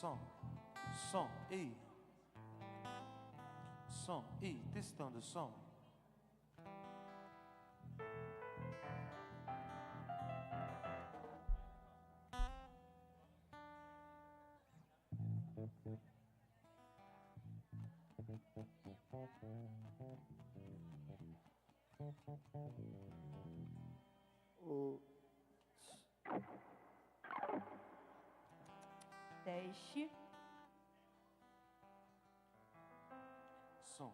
Som, testando o som. Teste. Som,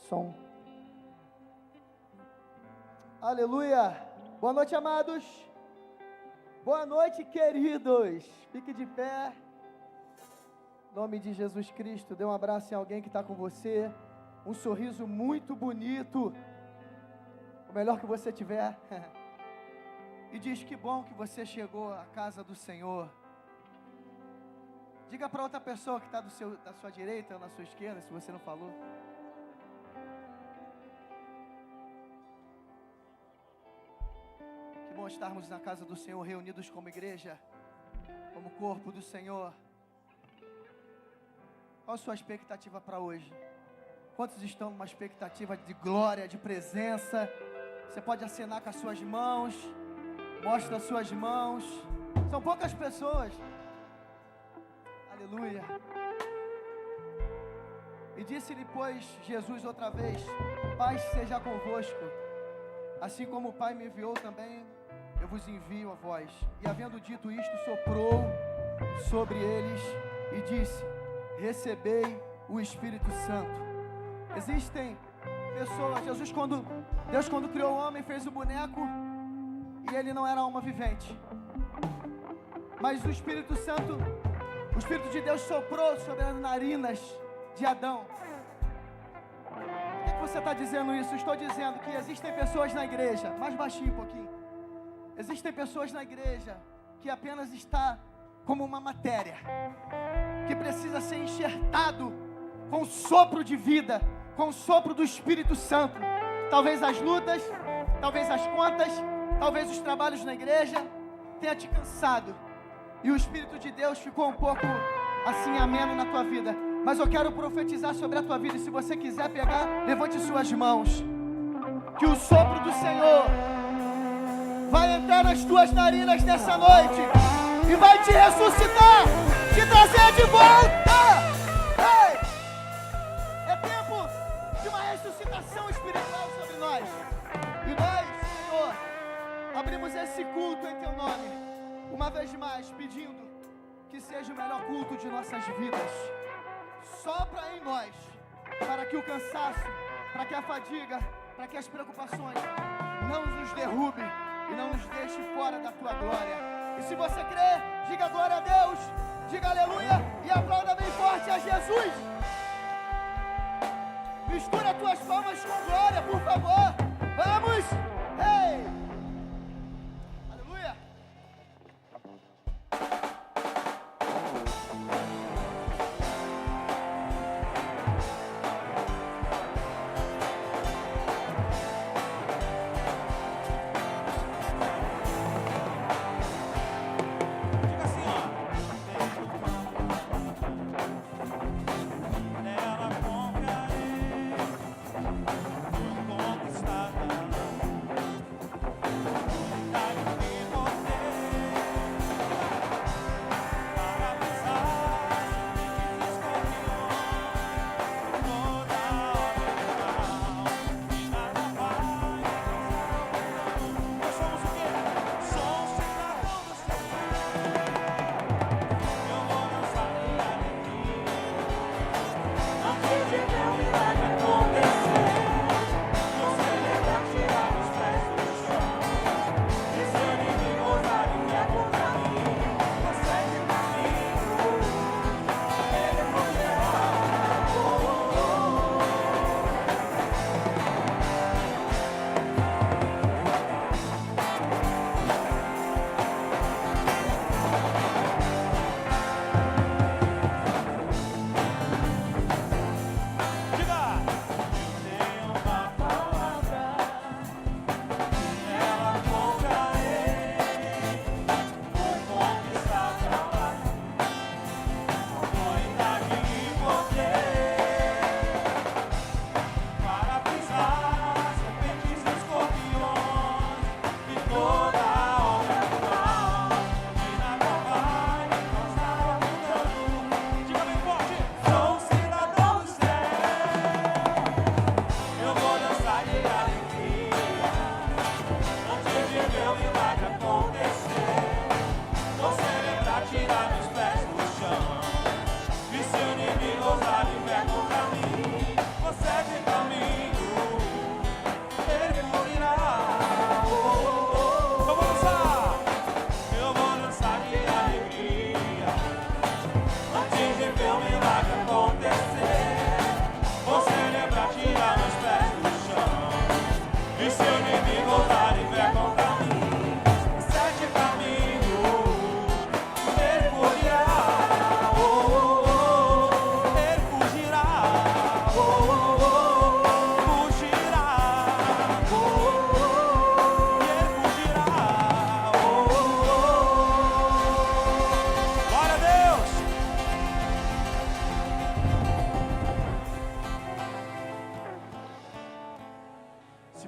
Som. Aleluia. Boa noite, amados. Boa noite, queridos. Fique de pé. Em nome de Jesus Cristo, dê um abraço em alguém que está com você. Um sorriso muito bonito. O melhor que você tiver. E diz que bom que você chegou à casa do Senhor. Diga para outra pessoa que está da sua direita ou na sua esquerda, se você não falou. Que bom estarmos na casa do Senhor, reunidos como igreja, como corpo do Senhor. Qual a sua expectativa para hoje? Quantos estão numa expectativa de glória, de presença? Você pode acenar com as suas mãos. Mostra as suas mãos. São poucas pessoas. Aleluia. E disse-lhe, pois, Jesus outra vez: Paz seja convosco. Assim como o Pai me enviou também, eu vos envio a vós. E havendo dito isto, soprou sobre eles e disse: Recebei o Espírito Santo. Existem pessoas, Deus quando criou o homem, fez o boneco, e ele não era alma vivente. Mas o Espírito Santo, o Espírito de Deus soprou sobre as narinas de Adão. Por que você está dizendo isso? Estou dizendo que existem pessoas na igreja, mais baixinho um pouquinho. Existem pessoas na igreja que apenas está como uma matéria, que precisa ser enxertado com o sopro de vida, com o sopro do Espírito Santo. Talvez as lutas, talvez as contas, talvez os trabalhos na igreja tenha te cansado, e o Espírito de Deus ficou um pouco assim ameno na tua vida. Mas eu quero profetizar sobre a tua vida, e se você quiser pegar, levante suas mãos, que o sopro do Senhor vai entrar nas tuas narinas nessa noite, e vai te ressuscitar, te trazer de volta. Ei! É tempo de uma ressuscitação espiritual sobre nós. E nós, Senhor, abrimos esse culto em Teu nome, uma vez mais, pedindo que seja o melhor culto de nossas vidas. Sopra em nós, para que o cansaço, para que a fadiga, para que as preocupações não nos derrubem e não nos deixe fora da Tua glória. E se você crê, diga glória a Deus, diga aleluia e aplauda bem forte a Jesus. Mistura tuas palmas com glória, por favor. Vamos! Ei! Aleluia! Diga assim, ó. Nela confiarei, tudo conquistará.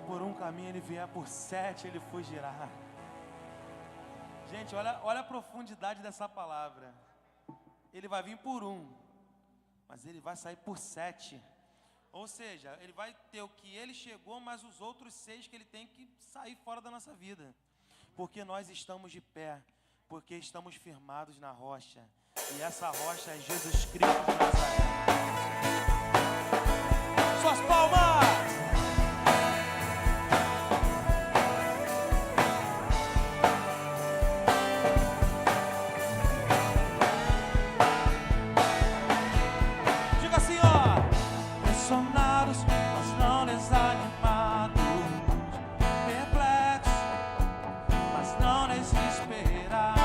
por um caminho, ele vier por 7, ele fugirá. Gente, olha a profundidade dessa palavra. Ele vai vir por um, mas ele vai sair por 7. Ou seja, ele vai ter o que ele chegou, mas os outros 6 que ele tem que sair fora da nossa vida. Porque nós estamos de pé, porque estamos firmados na rocha. E essa rocha é Jesus Cristo de Nazaré. Suas palmas! Diga assim, ó. Pressionados, mas não desanimados. Perplexos, mas não desesperados.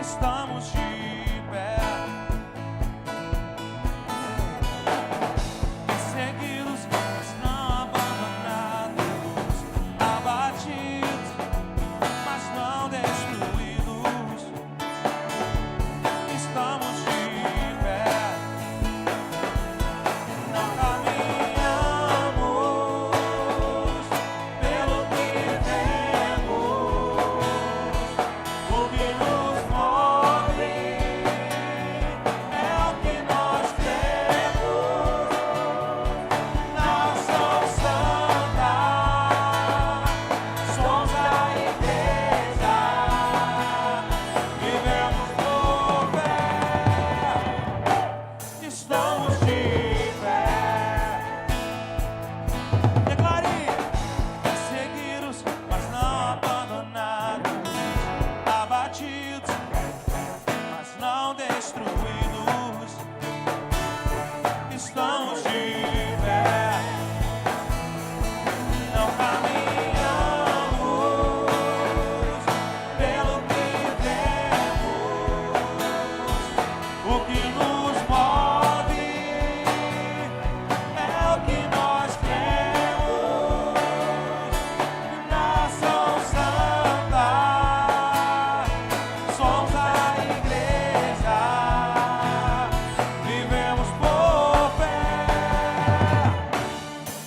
Estamos de pé, perseguidos, mas não abandonados, abatidos, mas não destruídos. Estamos de pé, não caminhamos pelo que vemos, o que nos move é o que nós cremos. Nação Santa, somos a igreja, vivemos por fé, estamos de pé. Declare: perseguidos, mas não abandonados, abatidos, mas não destruídos. Estamos de pé, não caminhamos pelo que vemos, o que nos move é o que nós cremos. Nação Santa, somos a igreja, vivemos por fé,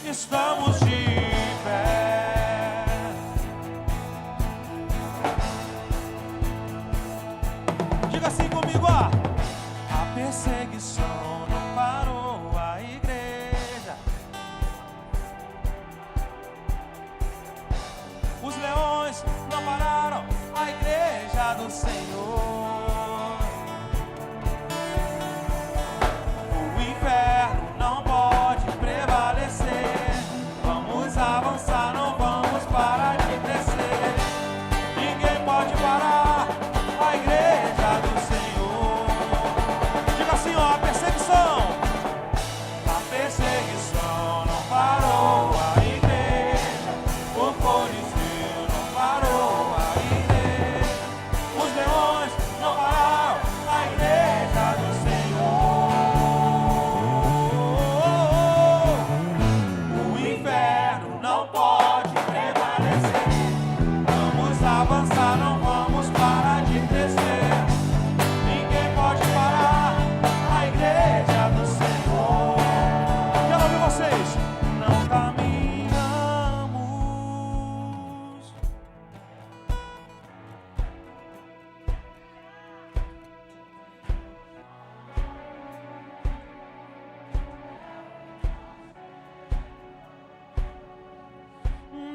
estamos de pé. Diga assim comigo, ó. A perseguição não parou a igreja. Os leões não pararam a igreja do Senhor. O inferno não pode prevalecer. Vamos avançar, não vamos parar de crescer. Ninguém pode parar a igreja do Senhor. Diga assim, ó, a perseguição. A perseguição não parou a igreja. O Coliseu não parou a igreja. Os leões não pararam a igreja do Senhor. O inferno não pode prevalecer. Vamos avançar, não vamos parar de crescer. Ninguém pode parar a igreja do Senhor. Quero ouvir vocês. Não caminhamos.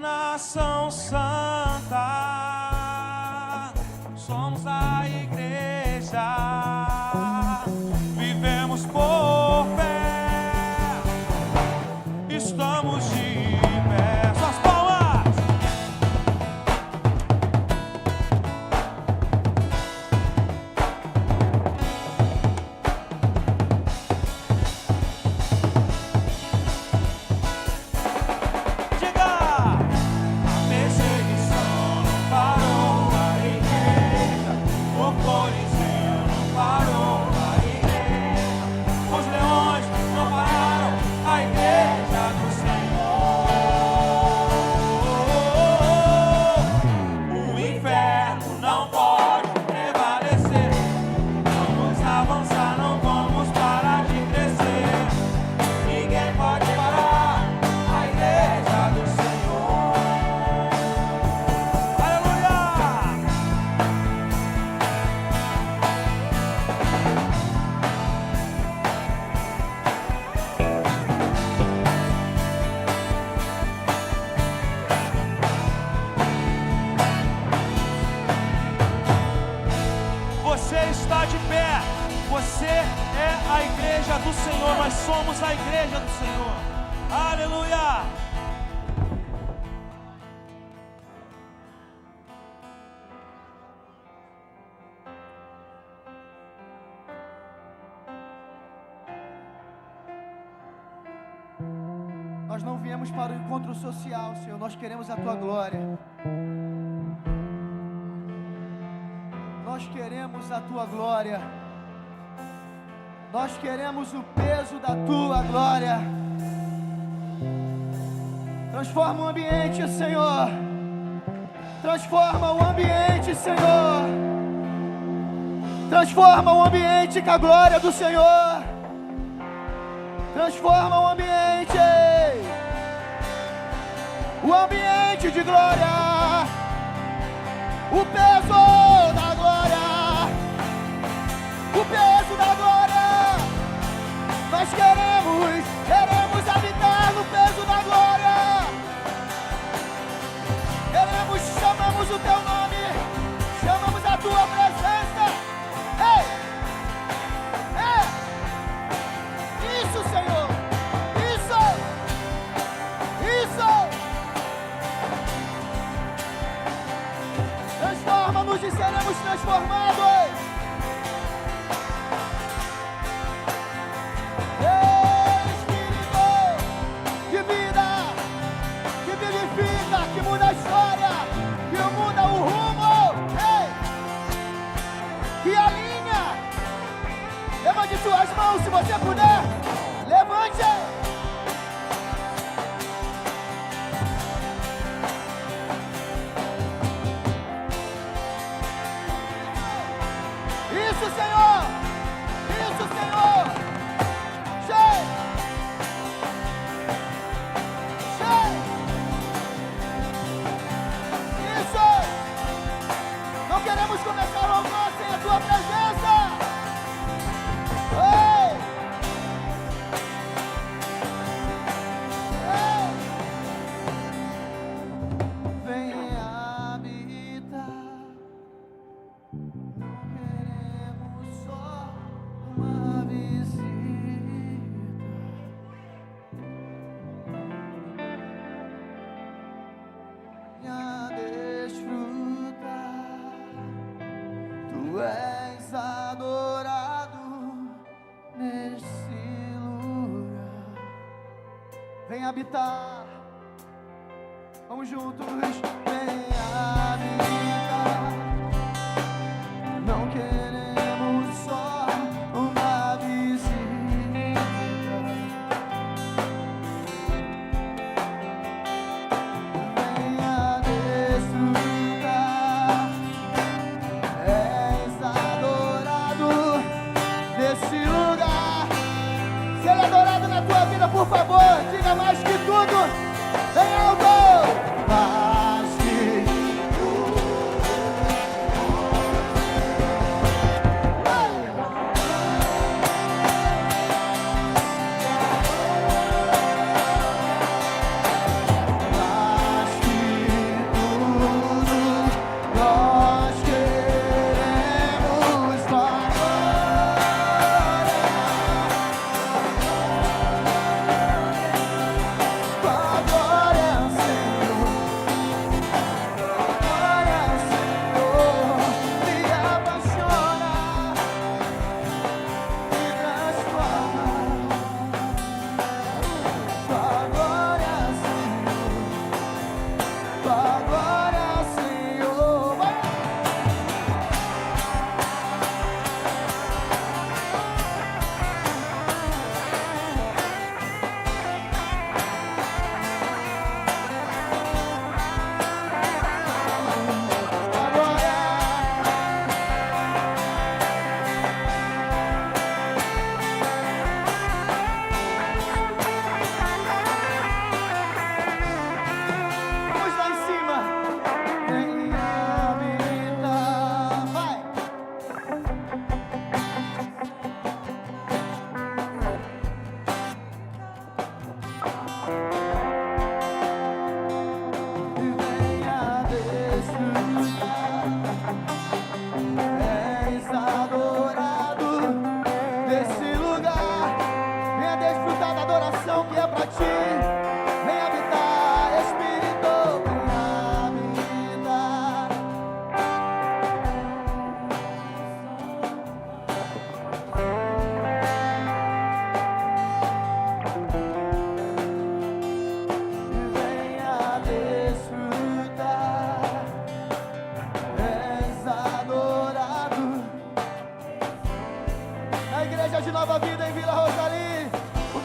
Nação Santa, somos a igreja, vivemos por fé, estamos de pé. Suas palmas! Diga! A perseguição não parou a igreja. do Senhor, nós somos a igreja do Senhor. Aleluia! Nós não viemos para o encontro social, Senhor, nós queremos a Tua glória. Nós queremos a Tua glória. Nós queremos o peso da Tua glória. Transforma o ambiente, Senhor. Transforma o ambiente, Senhor. Transforma o ambiente com a glória do Senhor. Transforma o ambiente de glória, o peso da glória, o peso da glória. Nós queremos habitar no peso da glória. Chamamos o Teu nome, chamamos a Tua presença. Ei! Isso, Senhor! Isso! Transforma-nos e seremos transformados. Espírito de vida, que vivifica, que muda a história, que muda o rumo. Que alinha. Levante suas mãos se você puder. Levante. Isso, Senhor! Isso, Senhor! Cheio! Isso! Não queremos começar o almoço sem a Tua presença! Ei! Ei! Venha habitar. Uma visita, venha desfrutar. Tu és adorado nesse lugar. Vem habitar. Vamos juntos. Vem habitar. Não queremos só uma visita. Venha desfrutar. És adorado nesse lugar. Se Ele é adorado na tua vida, por favor, diga mais que tudo. Vem alto. Mais que glória.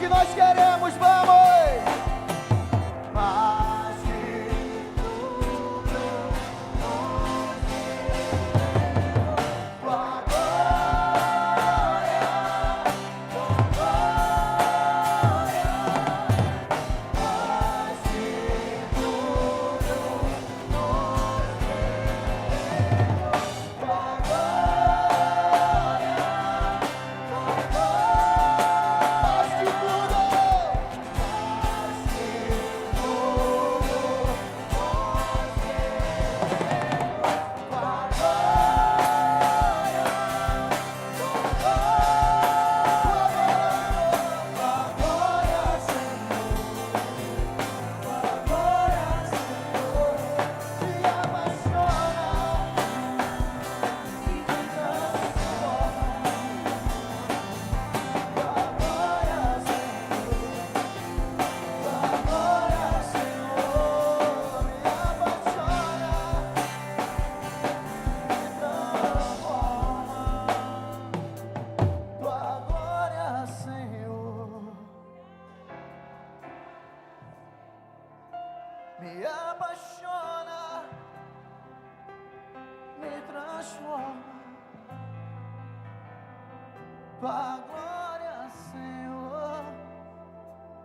que nós queremos, vamos! Mais de tudo, tua glória, tua glória, mais de tudo, tua glória, mais de tudo. Me apaixona, me transforma. Tua glória, Senhor,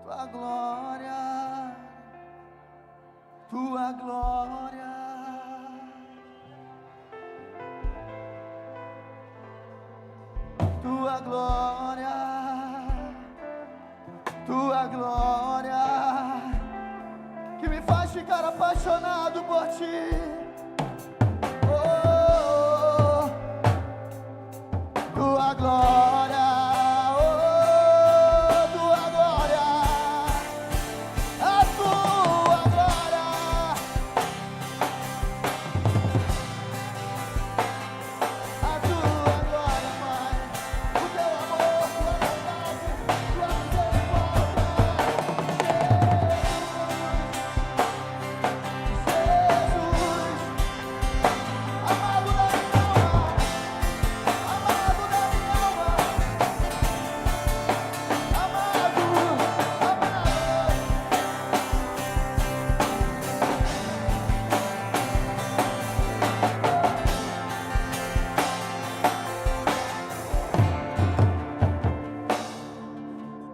tua glória, tua glória. Tua glória, tua glória, que me faz ficar apaixonado por ti. Oh, tua glória, oh, tua glória, a tua glória, a tua glória, Pai, o teu amor, tua bondade, tua misericórdia. Amado da minha alma, amado da minha alma, amado, amado.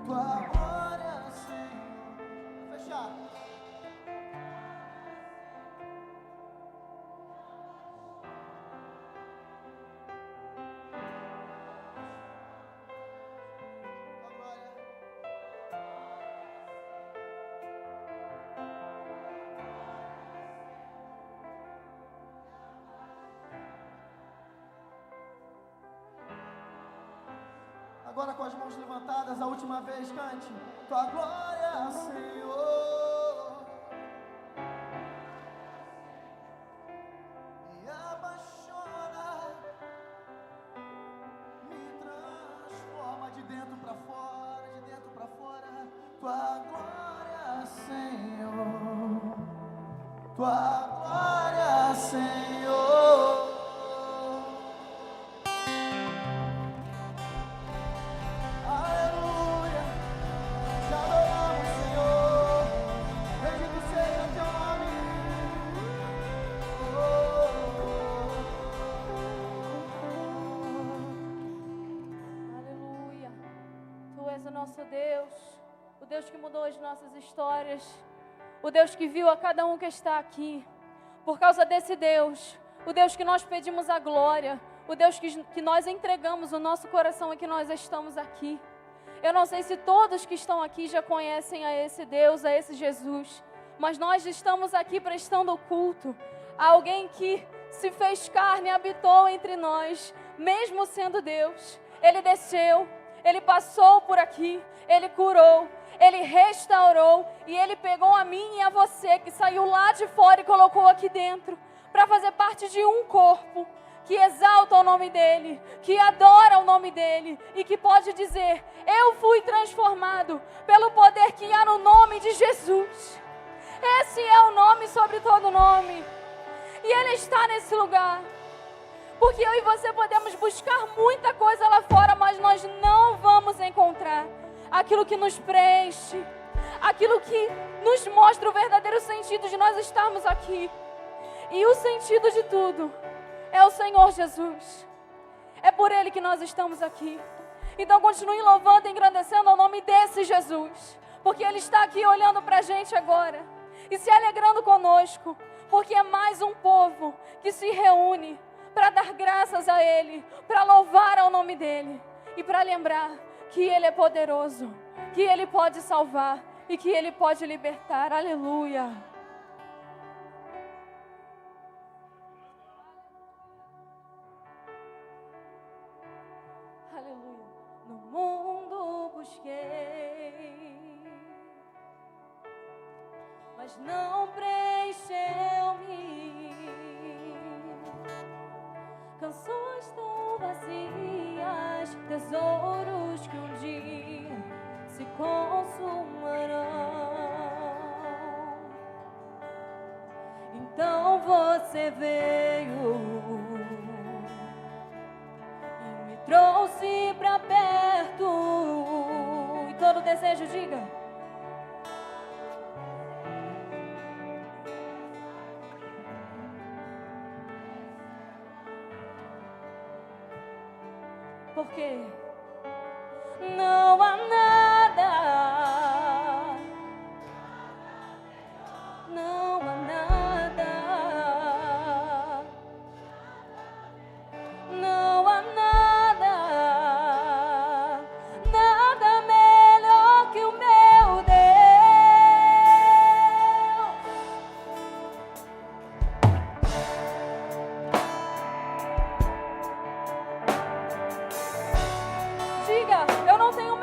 Tua glória, Senhor. Vai fechar. Tua glória. Agora com as mãos levantadas, a última vez, cante. Tua glória, Senhor, me apaixona, me transforma de dentro pra fora, de dentro pra fora. Tua glória, Senhor, tua glória, Senhor. Aleluia, te adoramos, Senhor, bendito seja teu nome. Aleluia. Tu és o nosso Deus, o Deus que mudou as nossas histórias, o Deus que viu a cada um que está aqui. Por causa desse Deus, o Deus que nós pedimos a glória, o Deus que nós entregamos o nosso coração e que nós estamos aqui. Eu não sei se todos que estão aqui já conhecem a esse Deus, a esse Jesus, mas nós estamos aqui prestando culto a alguém que se fez carne e habitou entre nós, mesmo sendo Deus. Ele desceu, Ele passou por aqui, Ele curou, Ele restaurou e Ele pegou a mim e a você que saiu lá de fora e colocou aqui dentro para fazer parte de um corpo que exalta o nome dEle, que adora o nome dEle e que pode dizer: eu fui transformado pelo poder que há no nome de Jesus. Esse é o nome sobre todo nome e Ele está nesse lugar. Porque eu e você podemos buscar muita coisa lá fora, mas nós não vamos encontrar aquilo que nos preenche, aquilo que nos mostra o verdadeiro sentido de nós estarmos aqui. E o sentido de tudo é o Senhor Jesus. É por Ele que nós estamos aqui. Então continue louvando e engrandecendo ao nome desse Jesus, porque Ele está aqui olhando para a gente agora e se alegrando conosco, porque é mais um povo que se reúne para dar graças a Ele, para louvar ao nome dEle e para lembrar que Ele é poderoso, que Ele pode salvar e que Ele pode libertar. Aleluia! Aleluia! No mundo busquei, mas não preencheu-me. Canções tão vazias, tesouros que um dia se consumarão. Então você veio e me trouxe pra perto. E todo desejo, diga. Porque não há nada, não há nada, não há nada, nada melhor que o meu Deus. Diga, eu não tenho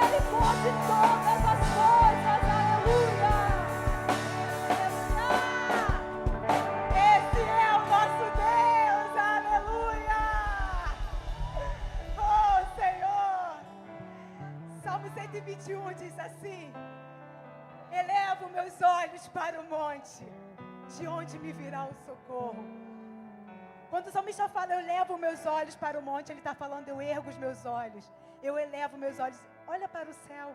Ele pode todas as coisas. Aleluia. Esse é o nosso Deus, aleluia! Oh, Senhor! Salmo 121 diz assim: elevo meus olhos para o monte, de onde me virá o socorro. Quando o salmista fala, eu levo meus olhos para o monte, ele está falando, eu ergo os meus olhos, eu elevo meus olhos, olha para o céu.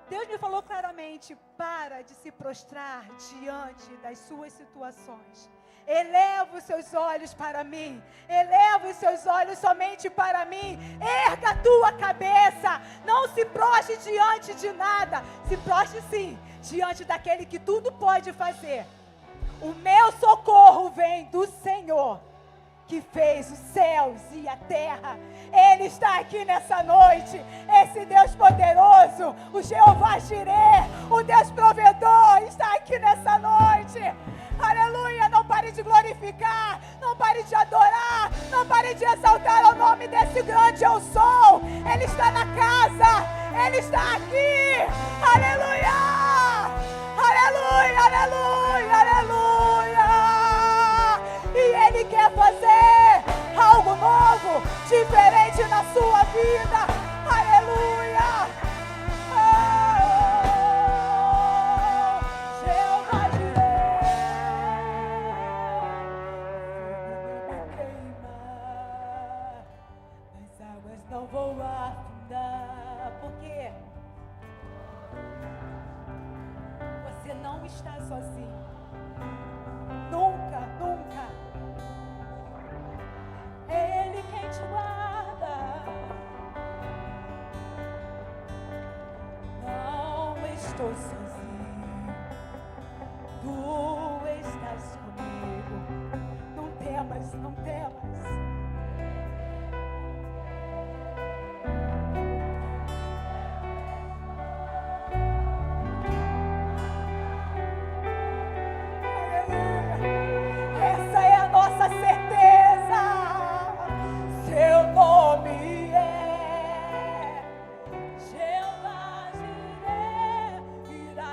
Deus me falou claramente, para de se prostrar diante das suas situações. Eleva os seus olhos para mim. Eleva os seus olhos somente para mim. Erga a tua cabeça. Não se prostre diante de nada. Se prostre sim, diante daquele que tudo pode fazer. O meu socorro vem do Senhor, que fez os céus e a terra. Ele está aqui nessa noite, esse Deus poderoso, o Jeová Jireh, o Deus provedor, está aqui nessa noite. Aleluia, não pare de glorificar, não pare de adorar, não pare de exaltar o nome desse grande eu sou. Ele está na casa, Ele está aqui. Aleluia, aleluia, aleluia, aleluia. E Ele quer fazer algo novo, diferente na sua vida. Aleluia. Jeová Jireh, fogo não queima, as águas não vão afundar. Por quê? Você não está sozinho. Nunca, nunca. É Ele quem te guarda. Não estou sozinho. Tu estás comigo. Não temas, não temas. Essa é a nossa certeza. Seu nome é Jeová Jireh, irá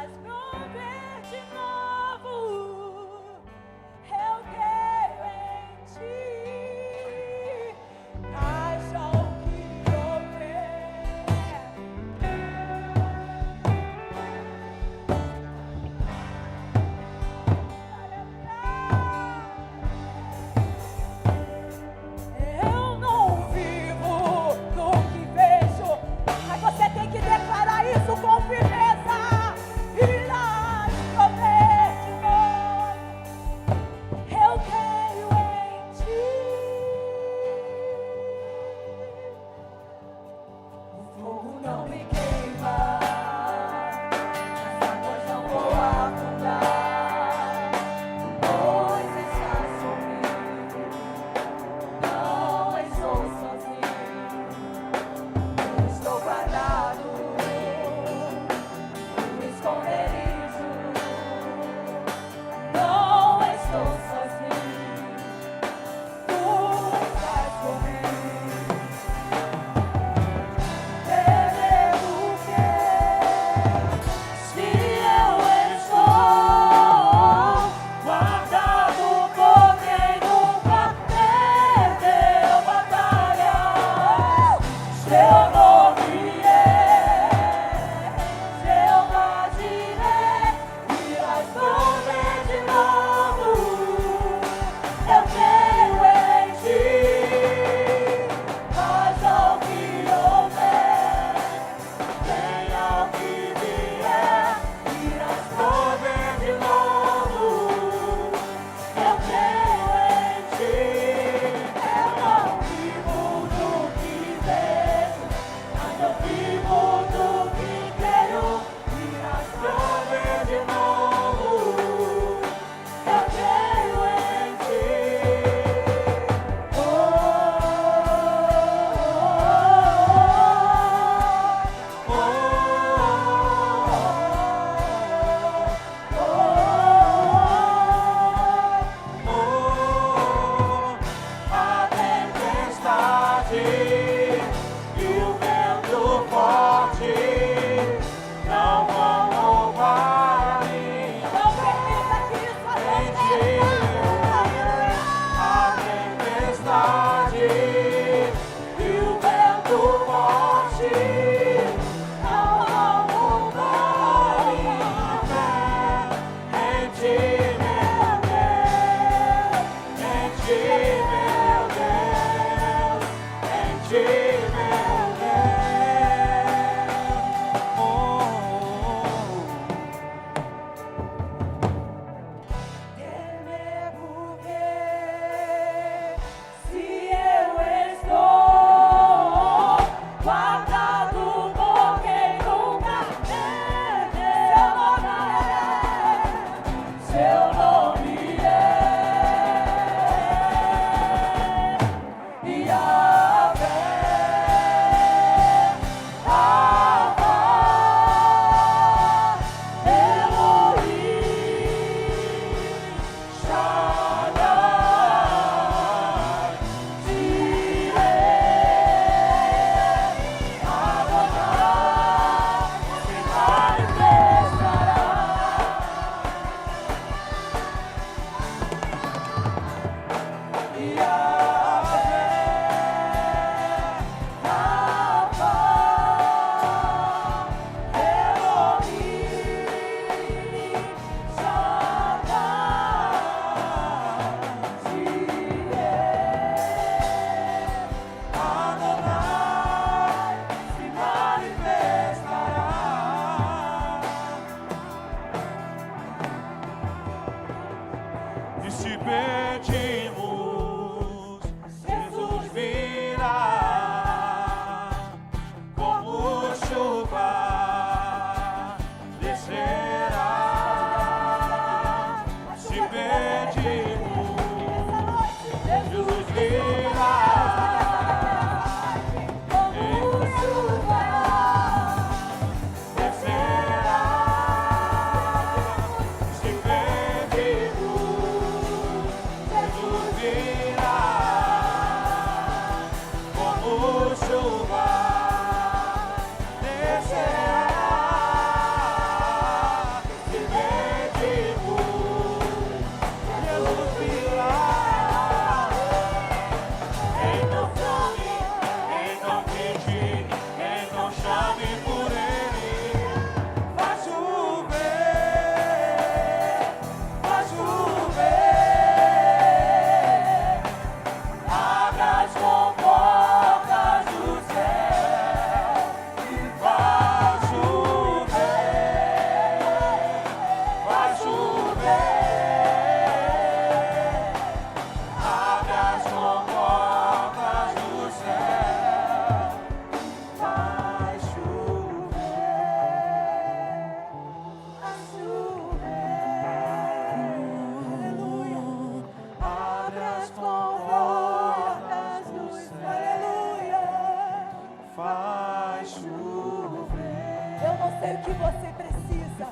Eu não sei o que você precisa,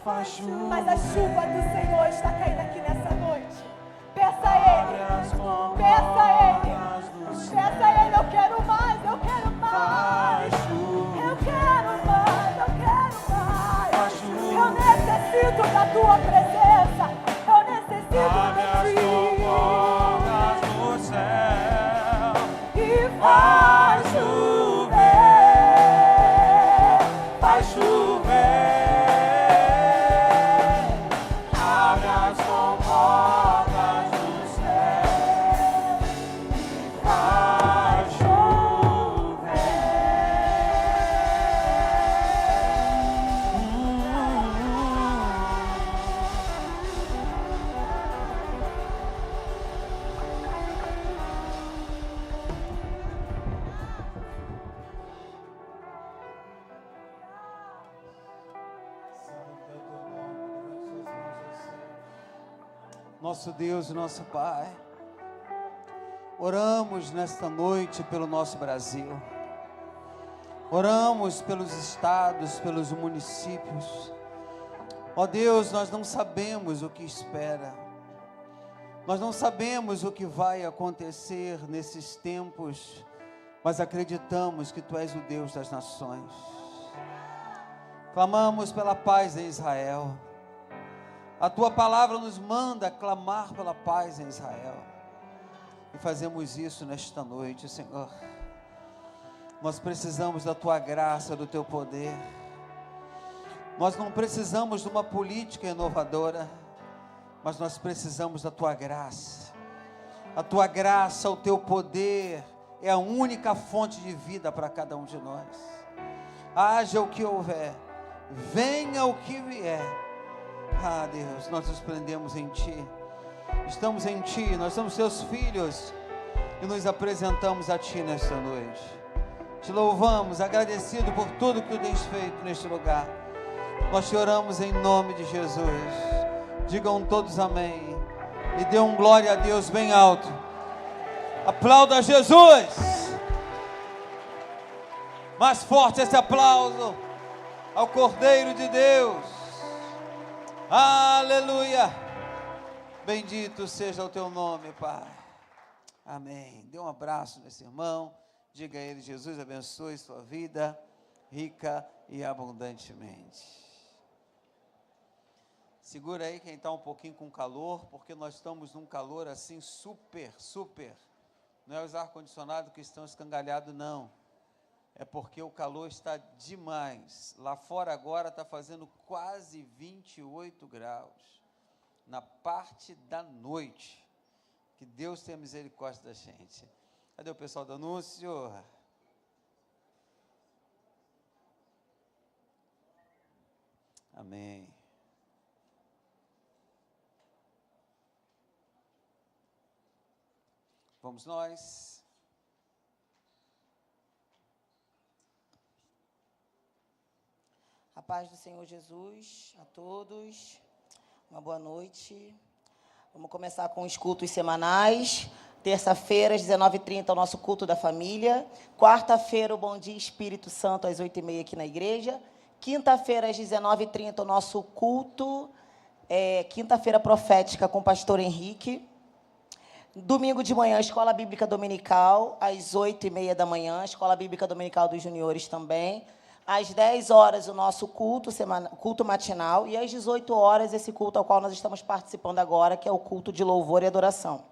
mas a chuva do Senhor está caindo aqui nessa noite. Peça a Ele, peça a Ele, peça a Ele. Eu quero mais, eu quero mais, eu quero mais, eu quero mais. Eu necessito da tua presença, eu necessito de ti. No céu, E faz chover, faz chover, abre as comportas do céu, faz chover. Nosso Deus e nosso Pai, oramos nesta noite pelo nosso Brasil, oramos pelos estados, pelos municípios. Ó Deus, nós não sabemos o que espera, nós não sabemos o que vai acontecer nesses tempos, mas acreditamos que Tu és o Deus das nações. Clamamos pela paz em Israel. A Tua palavra nos manda clamar pela paz em Israel. E fazemos isso nesta noite, Senhor. Nós precisamos da Tua graça, do Teu poder. Nós não precisamos de uma política inovadora, mas nós precisamos da Tua graça. A Tua graça, o Teu poder é a única fonte de vida para cada um de nós. Haja o que houver, venha o que vier. Ah, Deus, nós nos prendemos em Ti, estamos em Ti, nós somos Teus filhos e nos apresentamos a Ti nesta noite. Te louvamos, agradecido por tudo que Tu tens feito neste lugar. Nós te oramos em nome de Jesus. Digam todos amém e dê um glória a Deus bem alto. Aplauda Jesus. Mais forte esse aplauso ao Cordeiro de Deus. Aleluia, bendito seja o Teu nome, Pai. Amém. Dê um abraço nesse irmão, diga a ele: Jesus abençoe sua vida, rica e abundantemente. Segura aí quem está um pouquinho com calor, porque nós estamos num calor assim super. Não é os ar-condicionados que estão escangalhados, não. É porque o calor está demais. Lá fora agora está fazendo quase 28 graus. Na parte da noite. Que Deus tenha misericórdia da gente. Cadê o pessoal do anúncio? Amém. Vamos nós. A paz do Senhor Jesus a todos, uma boa noite. Vamos começar com os cultos semanais. Terça-feira, às 19h30, o nosso culto da família. Quarta-feira, o Bom Dia Espírito Santo, às 8h30 aqui na igreja. Quinta-feira, às 19h30, o nosso culto, quinta-feira profética com o pastor Henrique. Domingo de manhã, Escola Bíblica Dominical, às 8h30 da manhã. Escola Bíblica Dominical dos Juniores também. Às 10 horas, o nosso culto matinal, e às 18 horas, esse culto ao qual nós estamos participando agora, que é o culto de louvor e adoração.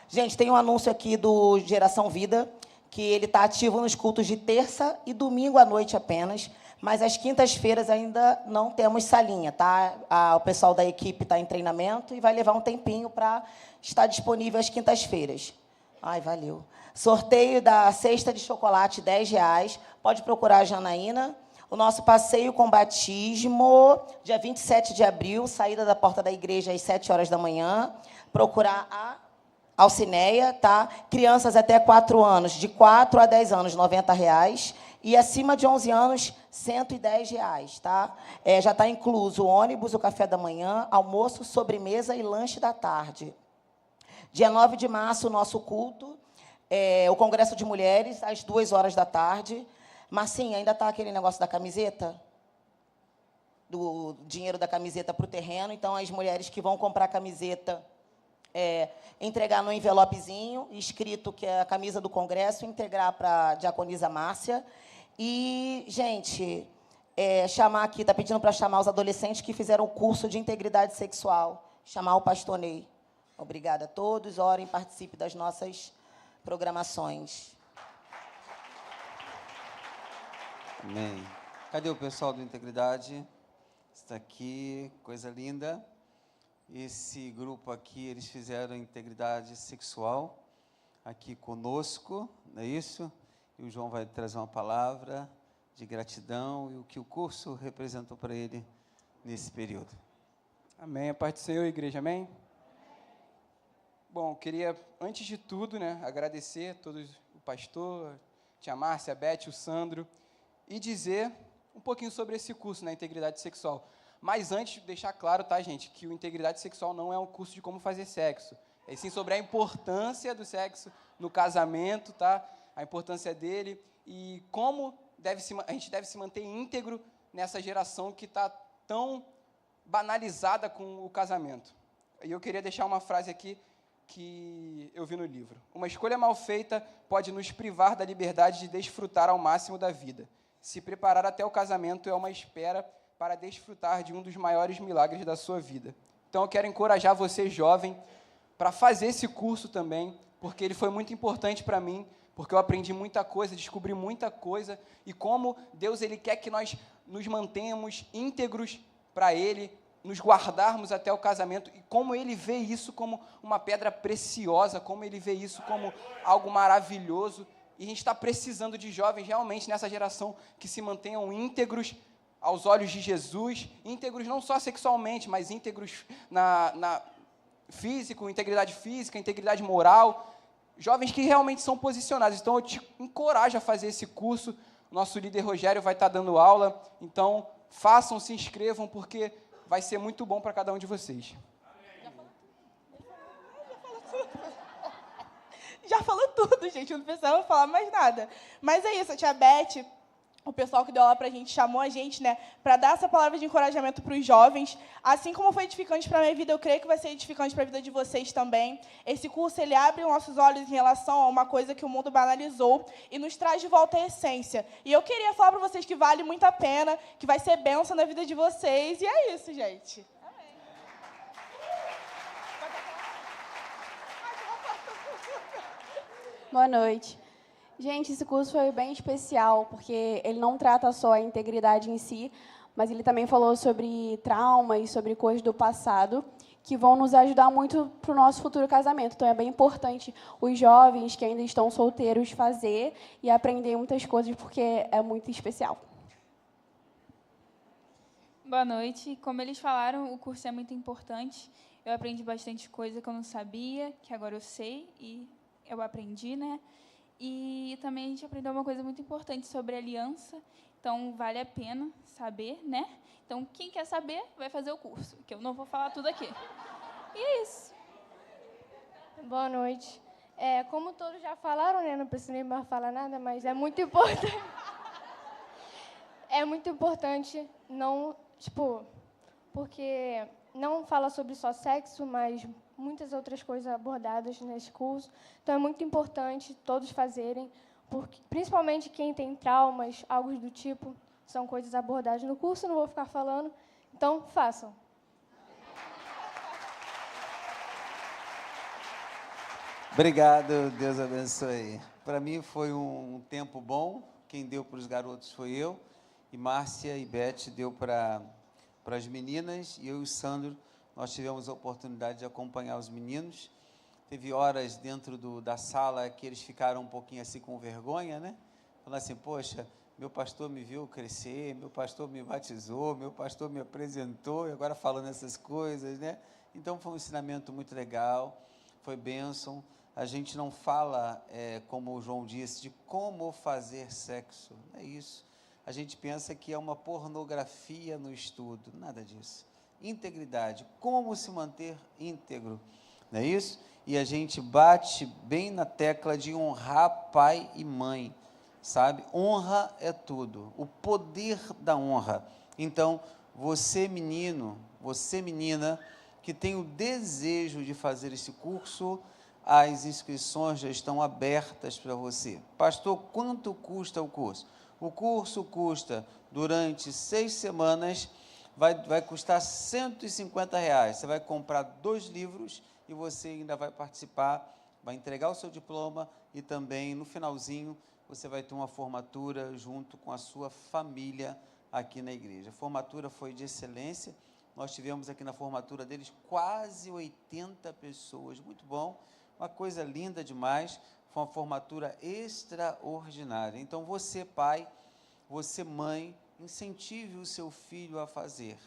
Gente, tem um anúncio aqui do Geração Vida, que ele está ativo nos cultos de terça e domingo à noite apenas, mas às quintas-feiras ainda não temos salinha, tá? O pessoal da equipe está em treinamento e vai levar um tempinho para estar disponível às quintas-feiras. Ai, valeu. Sorteio da cesta de chocolate, R$10. Pode procurar a Janaína. O nosso passeio com batismo, dia 27 de abril, saída da porta da igreja às 7 horas da manhã. Procurar a Alcineia, tá? Crianças até 4 anos, de 4 a 10 anos, R$90. E acima de 11 anos, R$110, tá? Já está incluso o ônibus, o café da manhã, almoço, sobremesa e lanche da tarde. Dia 9 de março, o nosso culto, o Congresso de Mulheres, às 2 horas da tarde. Marcinha, ainda está aquele negócio da camiseta? Do dinheiro da camiseta para o terreno. Então, as mulheres que vão comprar camiseta, entregar no envelopezinho, escrito que é a camisa do Congresso, integrar para a diaconisa Márcia. E, gente, chamar aqui, está pedindo para chamar os adolescentes que fizeram o curso de integridade sexual, chamar o pastor Ney. Obrigada a todos, orem, participem das nossas programações. Amém. Cadê o pessoal do Integridade? Está aqui, coisa linda. Esse grupo aqui, eles fizeram integridade sexual aqui conosco, não é isso? E o João vai trazer uma palavra de gratidão e o que o curso representou para ele nesse período. Amém. A paz do Senhor, igreja, amém? Bom, queria, antes de tudo, agradecer a todos, o pastor, a tia Márcia, a Beth, o Sandro, e dizer um pouquinho sobre esse curso, integridade sexual. Mas antes, deixar claro, tá, gente, que o integridade sexual não é um curso de como fazer sexo. É sim sobre a importância do sexo no casamento, tá? A importância dele e como a gente deve se manter íntegro nessa geração que está tão banalizada com o casamento. E eu queria deixar uma frase aqui que eu vi no livro. Uma escolha mal feita pode nos privar da liberdade de desfrutar ao máximo da vida. Se preparar até o casamento é uma espera para desfrutar de um dos maiores milagres da sua vida. Então, eu quero encorajar você, jovem, para fazer esse curso também, porque ele foi muito importante para mim, porque eu aprendi muita coisa, descobri muita coisa, e como Deus ele quer que nós nos mantenhamos íntegros para Ele, nos guardarmos até o casamento, e como Ele vê isso como uma pedra preciosa, como Ele vê isso como algo maravilhoso, e a gente está precisando de jovens realmente nessa geração que se mantenham íntegros aos olhos de Jesus, íntegros não só sexualmente, mas íntegros na físico, integridade física, integridade moral, jovens que realmente são posicionados. Então, eu te encorajo a fazer esse curso. Nosso líder Rogério vai estar dando aula. Então, façam, se inscrevam, porque vai ser muito bom para cada um de vocês. Já falou tudo, gente. Eu não precisava falar mais nada. Mas é isso, a tia Beth, o pessoal que deu aula para a gente, chamou a gente, para dar essa palavra de encorajamento para os jovens. Assim como foi edificante para a minha vida, eu creio que vai ser edificante para a vida de vocês também. Esse curso, ele abre nossos olhos em relação a uma coisa que o mundo banalizou e nos traz de volta a essência. E eu queria falar para vocês que vale muito a pena, que vai ser bênção na vida de vocês. E é isso, gente. Boa noite. Gente, esse curso foi bem especial, porque ele não trata só a integridade em si, mas ele também falou sobre trauma e sobre coisas do passado, que vão nos ajudar muito para o nosso futuro casamento. Então, é bem importante os jovens que ainda estão solteiros fazer e aprender muitas coisas, porque é muito especial. Boa noite. Como eles falaram, o curso é muito importante. Eu aprendi bastante coisa que eu não sabia, que agora eu sei e eu aprendi, E também a gente aprendeu uma coisa muito importante sobre aliança, então vale a pena saber, Então, quem quer saber, vai fazer o curso, que eu não vou falar tudo aqui. E é isso. Boa noite. Como todos já falaram, não preciso nem mais falar nada, mas é muito importante. É muito importante, não, porque não fala sobre só sexo, mas muitas outras coisas abordadas nesse curso. Então, é muito importante todos fazerem, porque, principalmente quem tem traumas, algo do tipo, são coisas abordadas no curso, não vou ficar falando. Então, façam. Obrigado, Deus abençoe. Para mim foi um tempo bom, quem deu para os garotos foi eu, e Márcia e Beth deu para as meninas, e eu e o Sandro, nós tivemos a oportunidade de acompanhar os meninos. Teve horas dentro da sala que eles ficaram um pouquinho assim com vergonha, Falando assim, poxa, meu pastor me viu crescer, meu pastor me batizou, meu pastor me apresentou, e agora falando essas coisas, Então, foi um ensinamento muito legal, foi bênção. A gente não fala, como o João disse, de como fazer sexo, não é isso. A gente pensa que é uma pornografia no estudo, nada disso. Integridade, como se manter íntegro, não é isso? E a gente bate bem na tecla de honrar pai e mãe. sabe? Honra é tudo, o poder da honra. Então, você menino, você menina, que tem o desejo de fazer esse curso, as inscrições já estão abertas para você. Pastor, quanto custa o curso? O curso custa, durante 6 semanas, vai custar R$150. Você vai comprar 2 livros e você ainda vai participar, vai entregar o seu diploma e também, no finalzinho, você vai ter uma formatura junto com a sua família aqui na igreja. A formatura foi de excelência. Nós tivemos aqui na formatura deles quase 80 pessoas. Muito bom, uma coisa linda demais. Foi uma formatura extraordinária. Então, você, pai, você, mãe, incentive o seu filho a fazer.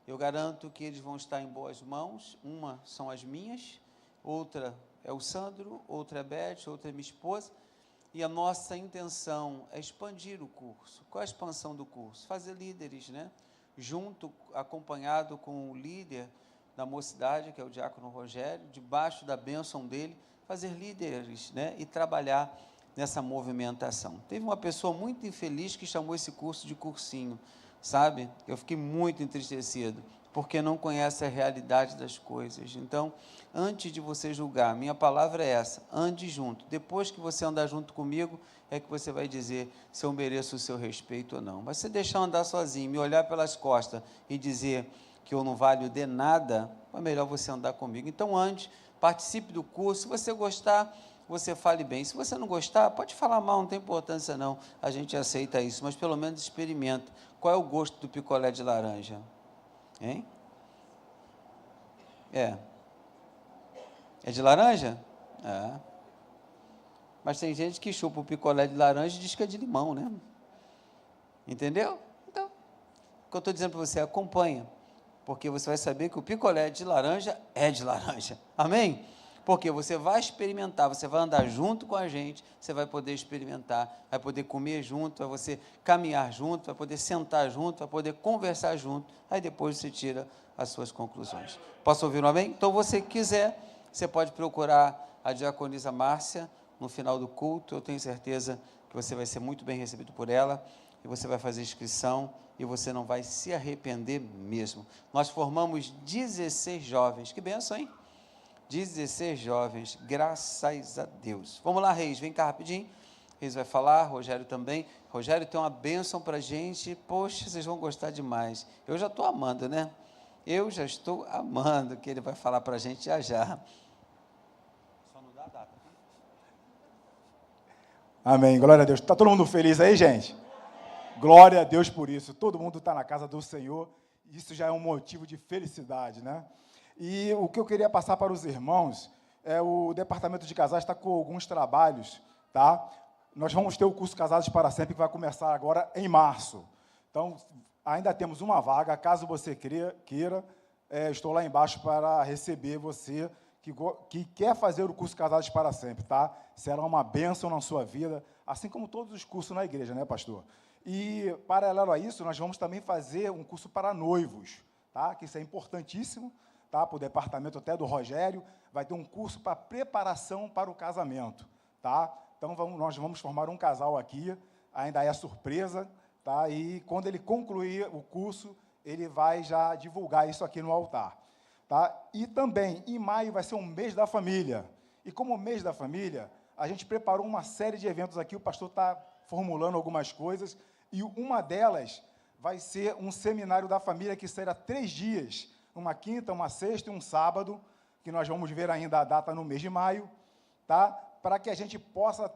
Eu garanto que eles vão estar em boas mãos. Uma são as minhas, outra é o Sandro, outra é a Beth, outra é minha esposa. E a nossa intenção é expandir o curso. Qual é a expansão do curso? Fazer líderes, né? Junto, acompanhado com o líder da mocidade, que é o diácono Rogério, debaixo da bênção dele, fazer líderes, né? E trabalhar nessa movimentação. Teve uma pessoa muito infeliz que chamou esse curso de cursinho, sabe? Eu fiquei muito entristecido, porque não conhece a realidade das coisas. Então, antes de você julgar, minha palavra é essa: ande junto. Depois que você andar junto comigo, é que você vai dizer se eu mereço o seu respeito ou não. Mas se deixar eu andar sozinho, me olhar pelas costas e dizer que eu não valho de nada, é melhor você andar comigo. Então, ande, participe do curso. Se você gostar, você fale bem. Se você não gostar, pode falar mal, não tem importância não. A gente aceita isso, mas pelo menos experimenta. Qual é o gosto do picolé de laranja? Hein? É de laranja? É. Mas tem gente que chupa o picolé de laranja e diz que é de limão, né? Entendeu? Então, o que eu estou dizendo para você, acompanha, porque você vai saber que o picolé de laranja é de laranja. Amém? Porque você vai experimentar, você vai andar junto com a gente, você vai poder experimentar, vai poder comer junto, vai você caminhar junto, vai poder sentar junto, vai poder conversar junto, aí depois você tira as suas conclusões. Posso ouvir um amém? Então, você quiser, você pode procurar a diaconisa Márcia no final do culto. Eu tenho certeza que você vai ser muito bem recebido por ela, e você vai fazer inscrição, e você não vai se arrepender mesmo. Nós formamos 16 jovens, que benção, hein? 16 jovens, graças a Deus. Vamos lá, Reis, vem cá rapidinho. Reis vai falar, Rogério também. Rogério tem uma bênção para a gente. Poxa, vocês vão gostar demais. Eu já estou amando, né? Eu já estou amando que ele vai falar para a gente já já. Só não dá a data. Amém, glória a Deus. Está todo mundo feliz aí, gente? Glória a Deus por isso. Todo mundo está na casa do Senhor. Isso já é um motivo de felicidade, né? E o que eu queria passar para os irmãos é o departamento de casais está com alguns trabalhos, tá? Nós vamos ter o curso Casados para Sempre, que vai começar agora em março. Então, ainda temos uma vaga, caso você queira, estou lá embaixo para receber você que quer fazer o curso Casados para Sempre, tá? Será uma bênção na sua vida, assim como todos os cursos na igreja, né, pastor? E, paralelo a isso, nós vamos também fazer um curso para noivos, tá? Que isso é importantíssimo, tá? Para o departamento até do Rogério, vai ter um curso para preparação para o casamento, tá? Então, nós vamos formar um casal aqui, ainda é surpresa, tá? E quando ele concluir o curso, ele vai já divulgar isso aqui no altar, tá? E também, em maio, vai ser um mês da família. E como mês da família, a gente preparou uma série de eventos aqui, o pastor está formulando algumas coisas, e uma delas vai ser um seminário da família que será 3 dias, uma quinta, uma sexta e um sábado, que nós vamos ver ainda a data no mês de maio, tá? Para que a gente possa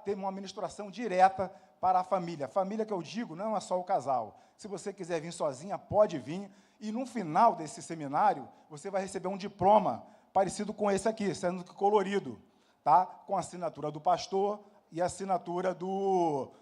ter uma ministração direta para a família. Família que eu digo, não é só o casal. Se você quiser vir sozinha, pode vir. E no final desse seminário, você vai receber um diploma parecido com esse aqui, sendo que colorido, tá? Com a assinatura do pastor e a assinatura do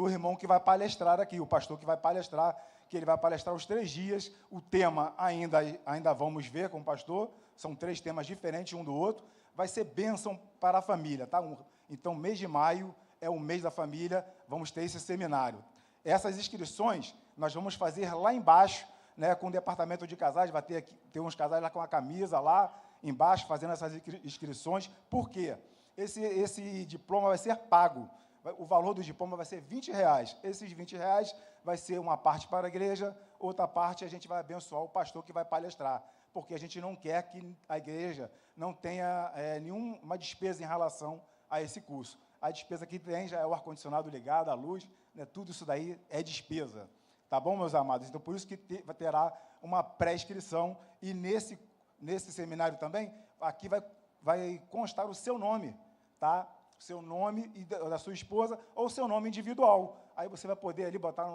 irmão que vai palestrar aqui, o pastor que vai palestrar, que ele vai palestrar os 3 dias. O tema ainda vamos ver com o pastor, são 3 temas diferentes um do outro. Vai ser bênção para a família, tá? Então, mês de maio é o mês da família, vamos ter esse seminário. Essas inscrições nós vamos fazer lá embaixo, né, com o departamento de casais, vai ter uns casais lá com a camisa lá embaixo, fazendo essas inscrições. Por quê? Esse diploma vai ser pago, O valor do diploma vai ser R$20. Esses R$20 vai ser uma parte para a igreja, outra parte a gente vai abençoar o pastor que vai palestrar, porque a gente não quer que a igreja não tenha nenhuma despesa em relação a esse curso. A despesa que tem já é o ar-condicionado ligado, a luz, né, tudo isso daí é despesa. Tá bom, meus amados? Então, por isso que terá uma pré-inscrição, e nesse seminário também, aqui vai constar o seu nome, tá? O seu nome e da sua esposa, ou o seu nome individual. Aí você vai poder ali botar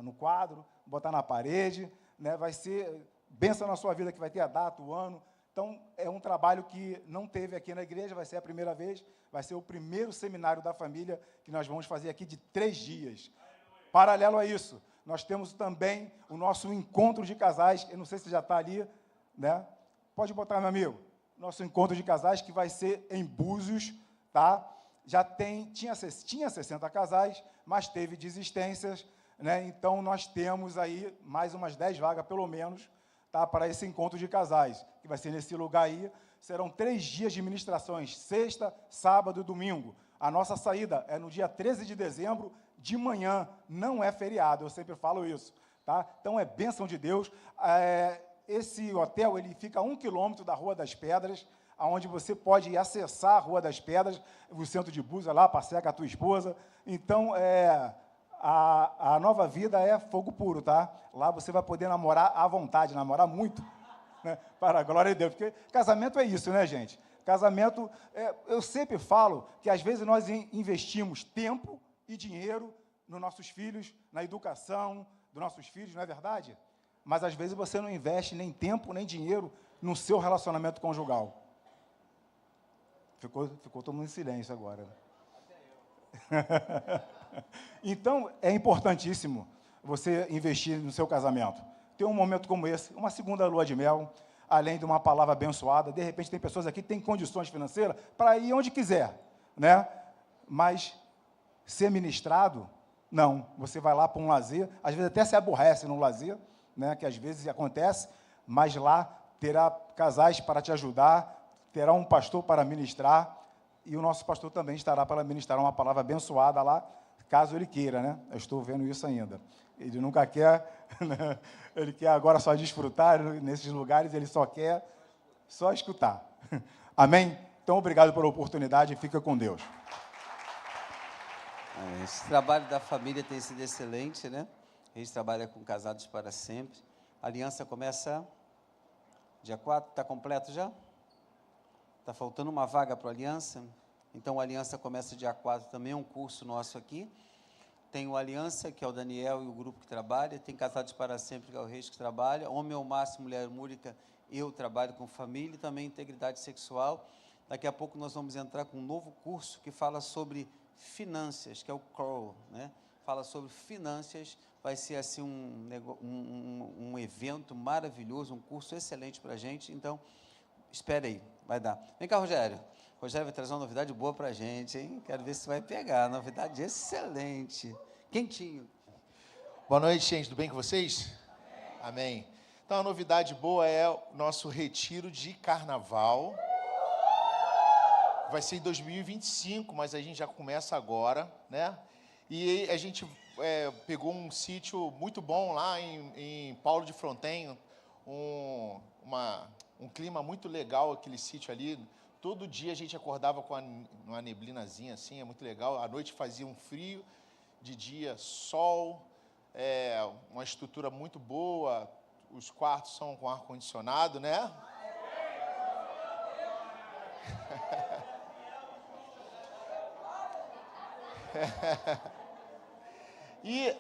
no quadro, botar na parede, né? Vai ser bênção na sua vida, que vai ter a data, o ano. Então, é um trabalho que não teve aqui na igreja, vai ser a primeira vez, vai ser o primeiro seminário da família que nós vamos fazer aqui de 3 dias. Paralelo a isso, nós temos também o nosso encontro de casais, eu não sei se já está ali, né? Pode botar, meu amigo. Nosso encontro de casais, que vai ser em Búzios, tá? Tinha 60 casais, mas teve desistências, né? Então, nós temos aí mais umas 10 vagas, pelo menos, tá, para esse encontro de casais, que vai ser nesse lugar aí. Serão 3 dias de ministrações, sexta, sábado e domingo. A nossa saída é no dia 13 de dezembro, de manhã, não é feriado, eu sempre falo isso, tá? Então, é bênção de Deus. Esse hotel, ele fica a 1 quilômetro da Rua das Pedras, onde você pode acessar a Rua das Pedras, o centro de Búzios, lá, passear com a tua esposa. Então, a nova vida é fogo puro, tá? Lá você vai poder namorar à vontade, namorar muito, né? Para a glória de Deus, porque casamento é isso, né, gente? Casamento, eu sempre falo que às vezes nós investimos tempo e dinheiro nos nossos filhos, na educação dos nossos filhos, não é verdade? Mas às vezes você não investe nem tempo, nem dinheiro no seu relacionamento conjugal. Ficou todo mundo em silêncio agora. Então, é importantíssimo você investir no seu casamento. Ter um momento como esse, uma segunda lua de mel, além de uma palavra abençoada. De repente, tem pessoas aqui que têm condições financeiras para ir onde quiser, né? Mas ser ministrado, não. Você vai lá para um lazer, às vezes até se aborrece no lazer, né? Que às vezes acontece, mas lá terá casais para te ajudar, terá um pastor para ministrar, e o nosso pastor também estará para ministrar uma palavra abençoada lá, caso ele queira, né? Eu estou vendo isso ainda. Ele nunca quer, né? Ele quer agora só desfrutar nesses lugares, ele só quer só escutar. Amém? Então, obrigado pela oportunidade e fica com Deus. Esse trabalho da família tem sido excelente, né? A gente trabalha com Casados para Sempre. A aliança começa dia 4, está completo já? Está faltando uma vaga para a aliança? Então, a aliança começa dia 4 também, é um curso nosso aqui. Tem o Aliança, que é o Daniel e o grupo que trabalha. Tem Casados para Sempre, que é o Reis que trabalha. Homem ao Máximo, Mulher Múrica, eu trabalho com família e também integridade sexual. Daqui a pouco nós vamos entrar com um novo curso que fala sobre finanças, que é o CROW, né? Fala sobre finanças, vai ser assim um evento maravilhoso, um curso excelente para a gente. Então, espere aí, vai dar. Vem cá, Rogério. Rogério vai trazer uma novidade boa para a gente, hein? Quero ver se vai pegar. Novidade excelente. Quentinho. Boa noite, gente. Tudo bem com vocês? Amém. Então, a novidade boa é o nosso retiro de carnaval. Vai ser em 2025, mas a gente já começa agora, né? E a gente pegou um sítio muito bom lá em Paulo de Fronten, um clima muito legal, aquele sítio ali. Todo dia a gente acordava com uma neblinazinha assim, é muito legal. À noite fazia um frio, de dia sol, uma estrutura muito boa. Os quartos são com ar-condicionado, né? E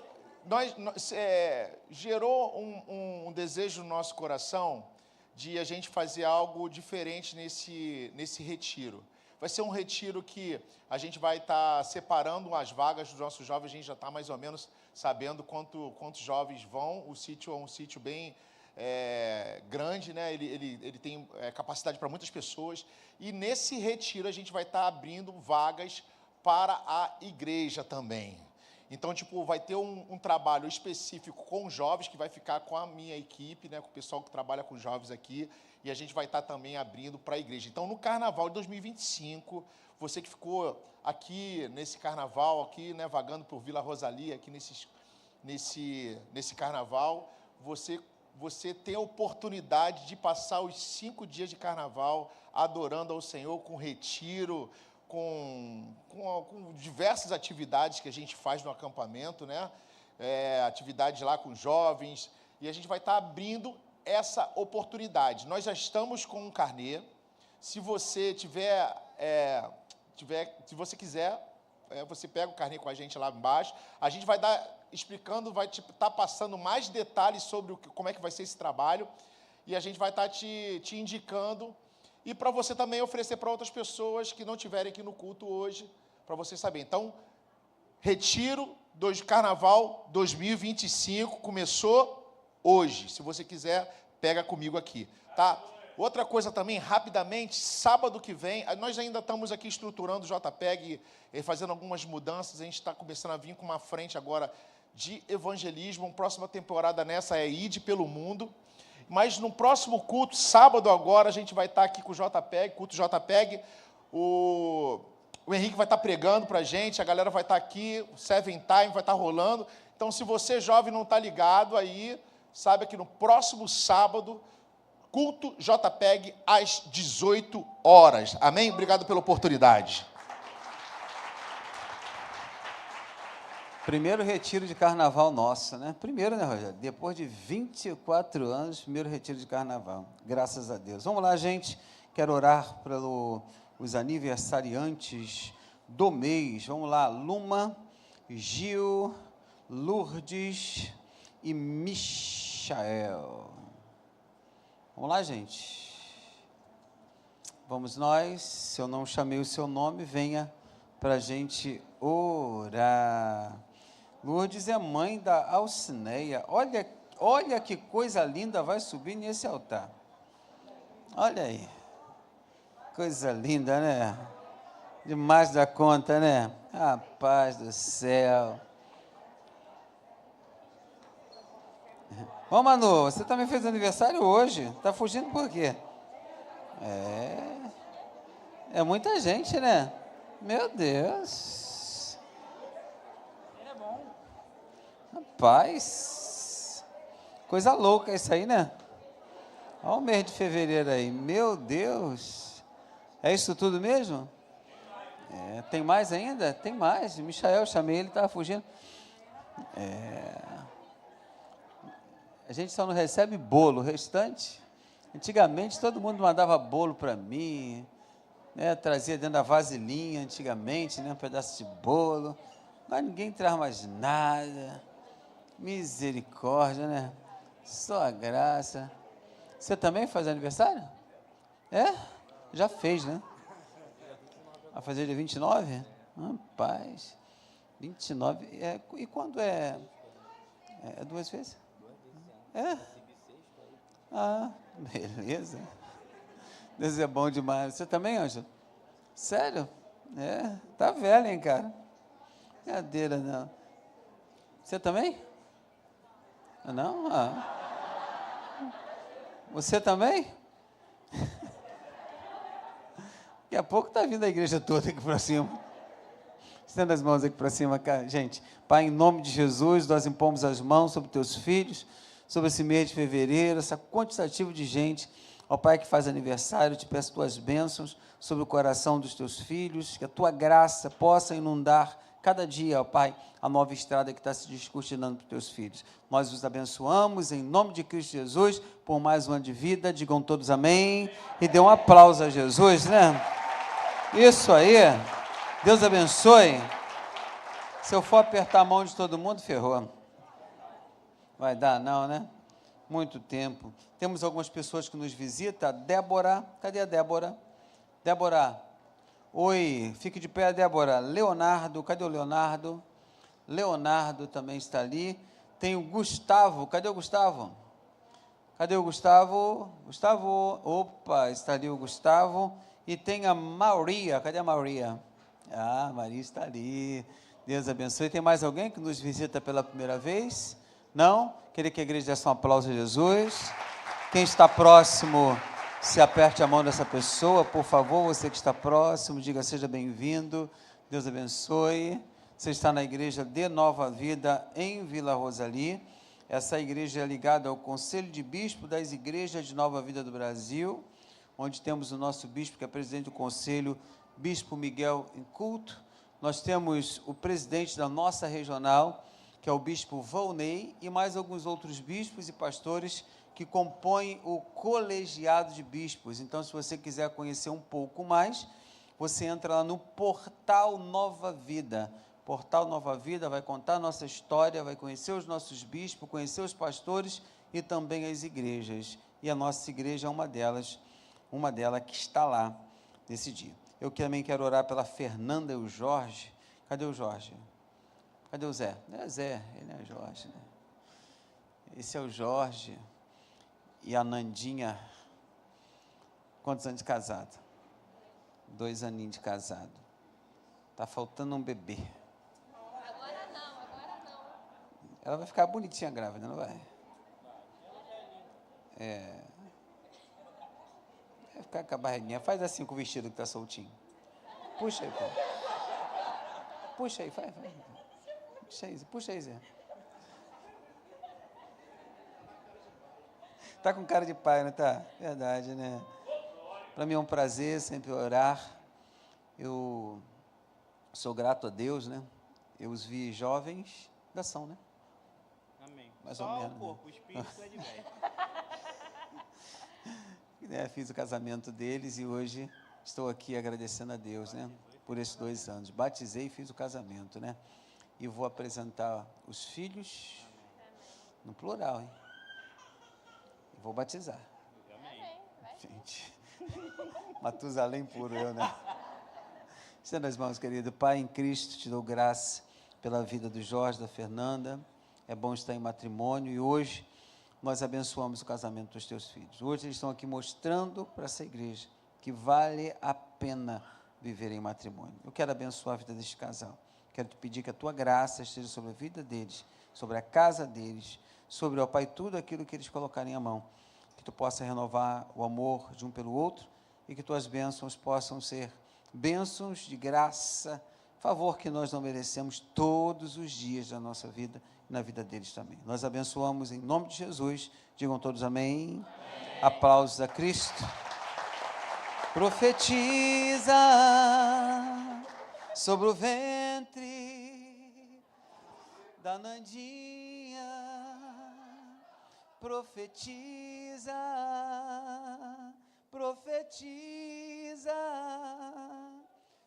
gerou um desejo no nosso coração de a gente fazer algo diferente nesse retiro. Vai ser um retiro que a gente vai estar separando as vagas dos nossos jovens, a gente já está mais ou menos sabendo quantos jovens vão. O sítio é um sítio bem grande, né? Ele tem capacidade para muitas pessoas. E nesse retiro a gente vai estar abrindo vagas para a igreja também. Então, tipo, vai ter um trabalho específico com jovens, que vai ficar com a minha equipe, né, com o pessoal que trabalha com jovens aqui, e a gente vai estar também abrindo para a igreja. Então, no Carnaval de 2025, você que ficou aqui nesse Carnaval, aqui, né, vagando por Vila Rosalia, aqui nesse Carnaval, você tem a oportunidade de passar os 5 dias de Carnaval adorando ao Senhor, com retiro, com diversas atividades que a gente faz no acampamento, né? Atividades lá com jovens, e a gente vai estar abrindo essa oportunidade. Nós já estamos com um carnê. Se você se você quiser, você pega o carnê com a gente lá embaixo. A gente vai estar explicando, vai estar passando mais detalhes sobre como é que vai ser esse trabalho, e a gente vai estar te indicando, e para você também oferecer para outras pessoas que não estiverem aqui no culto hoje, para você saber. Então, Retiro do Carnaval 2025 começou hoje. Se você quiser, pega comigo aqui, tá? Outra coisa também, rapidamente, sábado que vem, nós ainda estamos aqui estruturando o JPEG, fazendo algumas mudanças, a gente está começando a vir com uma frente agora de evangelismo. A próxima temporada nessa é Ide pelo Mundo. Mas no próximo culto, sábado agora, a gente vai estar aqui com o JPEG, culto JPEG. O Henrique vai estar pregando para a gente, a galera vai estar aqui, o Seven Time vai estar rolando. Então, se você jovem não está ligado aí, saiba que no próximo sábado, culto JPEG às 18 horas. Amém? Obrigado pela oportunidade. Primeiro retiro de carnaval nosso, né? Primeiro, né, Rogério? Depois de 24 anos, primeiro retiro de carnaval. Graças a Deus. Vamos lá, gente. Quero orar pelos aniversariantes do mês. Vamos lá. Luma, Gil, Lourdes e Michael. Vamos lá, gente. Vamos nós. Se eu não chamei o seu nome, venha para a gente orar. Lourdes é mãe da Alcineia. Olha que coisa linda vai subir nesse altar. Olha aí. Coisa linda, né? Demais da conta, né? Rapaz do céu. Ô, Manu, você também fez aniversário hoje. Está fugindo por quê? É muita gente, né? Meu Deus. Rapaz, coisa louca isso aí, né? Olha o mês de fevereiro aí, meu Deus. É isso tudo mesmo? Tem mais ainda? Tem mais. Michael, chamei ele, estava fugindo. A gente só não recebe bolo, o restante. Antigamente todo mundo mandava bolo para mim, né? Trazia dentro da vasilhinha antigamente, né? Um pedaço de bolo. Mas ninguém traz mais nada. Misericórdia, né? Só a graça. Você também faz aniversário? Já fez, né? Vai fazer dia 29? Rapaz, 29. E quando é 2 vezes? Beleza. Deus é bom demais. Você também, Ângelo? Sério? Tá velho, hein, cara? Brincadeira, não. Você também? Não? Você também? Daqui a pouco está vindo a igreja toda aqui para cima. Estenda as mãos aqui para cima, cara. Gente. Pai, em nome de Jesus, nós impomos as mãos sobre teus filhos, sobre esse mês de fevereiro, essa quantitativa de gente, ó Pai, que faz aniversário. Eu te peço tuas bênçãos sobre o coração dos teus filhos, que a tua graça possa inundar cada dia, ó Pai, a nova estrada que está se descortinando para os teus filhos. Nós os abençoamos em nome de Cristo Jesus por mais um ano de vida. Digam todos amém e dê um aplauso a Jesus, né? Isso aí. Deus abençoe. Se eu for apertar a mão de todo mundo, ferrou. Vai dar não, né? Muito tempo. Temos algumas pessoas que nos visitam. Débora, cadê a Débora? Débora. Oi, fique de pé, Débora. Leonardo, cadê o Leonardo? Leonardo também está ali. Tem o Gustavo, cadê o Gustavo? Cadê o Gustavo? Gustavo, opa, está ali o Gustavo. E tem a Maria, cadê a Maria? Maria está ali. Deus abençoe. Tem mais alguém que nos visita pela primeira vez? Não? Queria que a igreja desse um aplauso a Jesus. Quem está próximo, se aperte a mão dessa pessoa, por favor. Você que está próximo, diga: seja bem-vindo. Deus abençoe. Você está na igreja de Nova Vida, em Vila Rosali. Essa igreja é ligada ao Conselho de Bispo das Igrejas de Nova Vida do Brasil, onde temos o nosso bispo, que é presidente do conselho, Bispo Miguel Inculto. Nós temos o presidente da nossa regional, que é o Bispo Volney, e mais alguns outros bispos e pastores que compõem o colegiado de bispos. Então, se você quiser conhecer um pouco mais, você entra lá no Portal Nova Vida. Portal Nova Vida vai contar a nossa história, vai conhecer os nossos bispos, conhecer os pastores e também as igrejas. E a nossa igreja é uma delas que está lá nesse dia. Eu também quero orar pela Fernanda e o Jorge. Cadê o Jorge? Cadê o Zé? Não é Zé, ele é Jorge, né? Esse é o Jorge e a Nandinha. Quantos anos de casado? 2 aninhos de casado. Tá faltando um bebê. Agora não. Ela vai ficar bonitinha grávida, não vai? Vai ficar com a barriguinha. Faz assim com o vestido que está soltinho. Puxa aí, pô. Puxa aí, vai. Puxa aí, Zé. Tá com cara de pai, não tá? Verdade, né? Para mim é um prazer sempre orar. Eu sou grato a Deus, né? Eu os vi jovens, ainda são, né? Amém. Mais Só ou menos, o corpo, né? o espírito é de velho. Fiz o casamento deles e hoje estou aqui agradecendo a Deus, né? Por esses 2 anos. Batizei e fiz o casamento, né? E vou apresentar os filhos no plural, hein? E vou batizar. Gente, Matusalém puro eu, né? Estenda as mãos, querido. Pai, em Cristo, te dou graça pela vida do Jorge, da Fernanda. É bom estar em matrimônio e hoje nós abençoamos o casamento dos teus filhos. Hoje eles estão aqui mostrando para essa igreja que vale a pena viver em matrimônio. Eu quero abençoar a vida deste casal. Quero te pedir que a tua graça esteja sobre a vida deles, sobre a casa deles, sobre, ó Pai, tudo aquilo que eles colocarem à mão. Que tu possa renovar o amor de um pelo outro e que tuas bênçãos possam ser bênçãos de graça, favor que nós não merecemos todos os dias da nossa vida e na vida deles também. Nós abençoamos em nome de Jesus. Digam todos amém. Amém. Aplausos a Cristo. Profetiza sobre o ventre da Nandinha. Profetiza, profetiza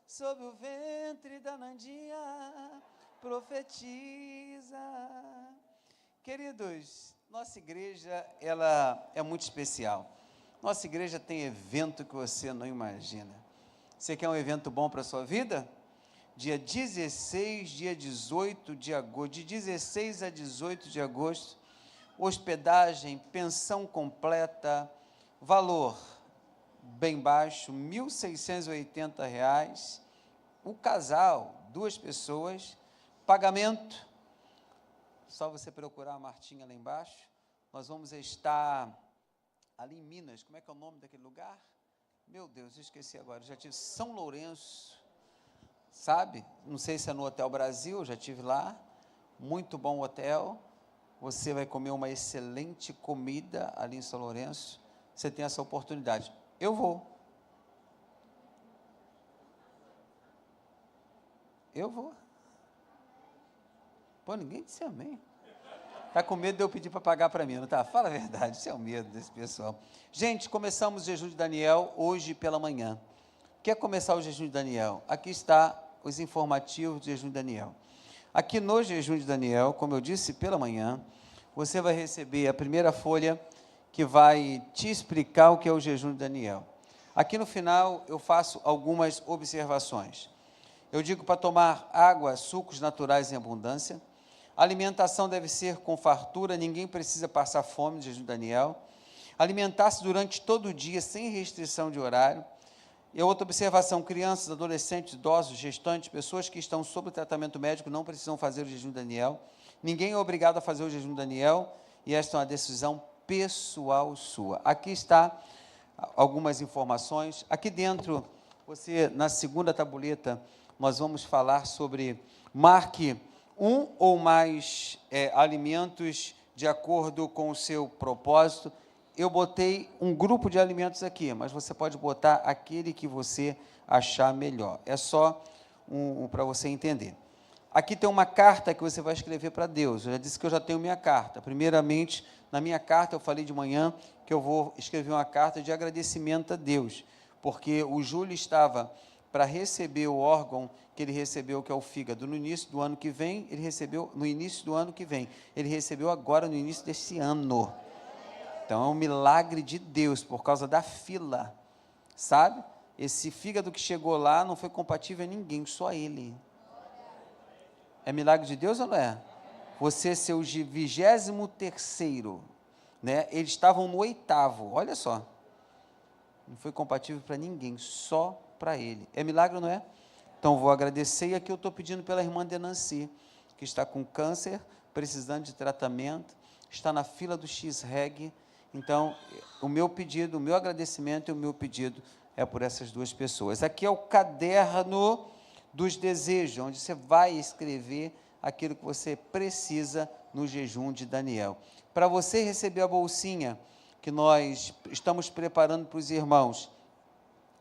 sobre o ventre da Nandinha, profetiza. Queridos, nossa igreja, ela é muito especial. Nossa igreja tem evento que você não imagina. Você quer um evento bom para a sua vida? Dia 16, dia 18 de agosto, de 16 a 18 de agosto, hospedagem, pensão completa, valor bem baixo, R$ 1.680. O casal, 2 pessoas, pagamento, só você procurar a Martinha lá embaixo. Nós vamos estar ali em Minas. Como é que é o nome daquele lugar? Meu Deus, eu esqueci agora. Eu já tive São Lourenço, sabe? Não sei se é no Hotel Brasil, eu já tive lá. Muito bom hotel. Você vai comer uma excelente comida ali em São Lourenço. Você tem essa oportunidade. Eu vou. Pô, ninguém disse amém. Está com medo de eu pedir para pagar para mim, não tá? Fala a verdade, isso é o medo desse pessoal. Gente, começamos o jejum de Daniel hoje pela manhã. Quer começar o jejum de Daniel? Aqui está os informativos do jejum de Daniel. Aqui no jejum de Daniel, como eu disse pela manhã, você vai receber a primeira folha que vai te explicar o que é o jejum de Daniel. Aqui no final eu faço algumas observações. Eu digo para tomar água, sucos naturais em abundância. A alimentação deve ser com fartura, ninguém precisa passar fome no jejum de Daniel. Alimentar-se durante todo o dia, sem restrição de horário. E outra observação, crianças, adolescentes, idosos, gestantes, pessoas que estão sob tratamento médico não precisam fazer o jejum de Daniel. Ninguém é obrigado a fazer o jejum de Daniel, e esta é uma decisão pessoal sua. Aqui está algumas informações. Aqui dentro, você, na segunda tabuleta, nós vamos falar sobre, marque um ou mais alimentos de acordo com o seu propósito. Eu botei um grupo de alimentos aqui, mas você pode botar aquele que você achar melhor. É só para você entender. Aqui tem uma carta que você vai escrever para Deus. Eu já disse que eu já tenho minha carta. Primeiramente, na minha carta, eu falei de manhã que eu vou escrever uma carta de agradecimento a Deus, porque o Júlio estava para receber o órgão que ele recebeu, que é o fígado, no início do ano que vem. Ele recebeu no início do ano que vem. Ele recebeu agora no início desse ano. Então, é um milagre de Deus, por causa da fila, sabe? Esse fígado que chegou lá não foi compatível a ninguém, só ele. É milagre de Deus ou não é? Você, seu 23º, né? Eles estavam no 8º, olha só. Não foi compatível para ninguém, só para ele. É milagre ou não é? Então, vou agradecer, e aqui eu estou pedindo pela irmã Denancy, que está com câncer, precisando de tratamento, está na fila do X-Reg. Então, o meu pedido, o meu agradecimento e o meu pedido é por essas duas pessoas. Aqui é o caderno dos desejos, onde você vai escrever aquilo que você precisa no jejum de Daniel. Para você receber a bolsinha que nós estamos preparando para os irmãos,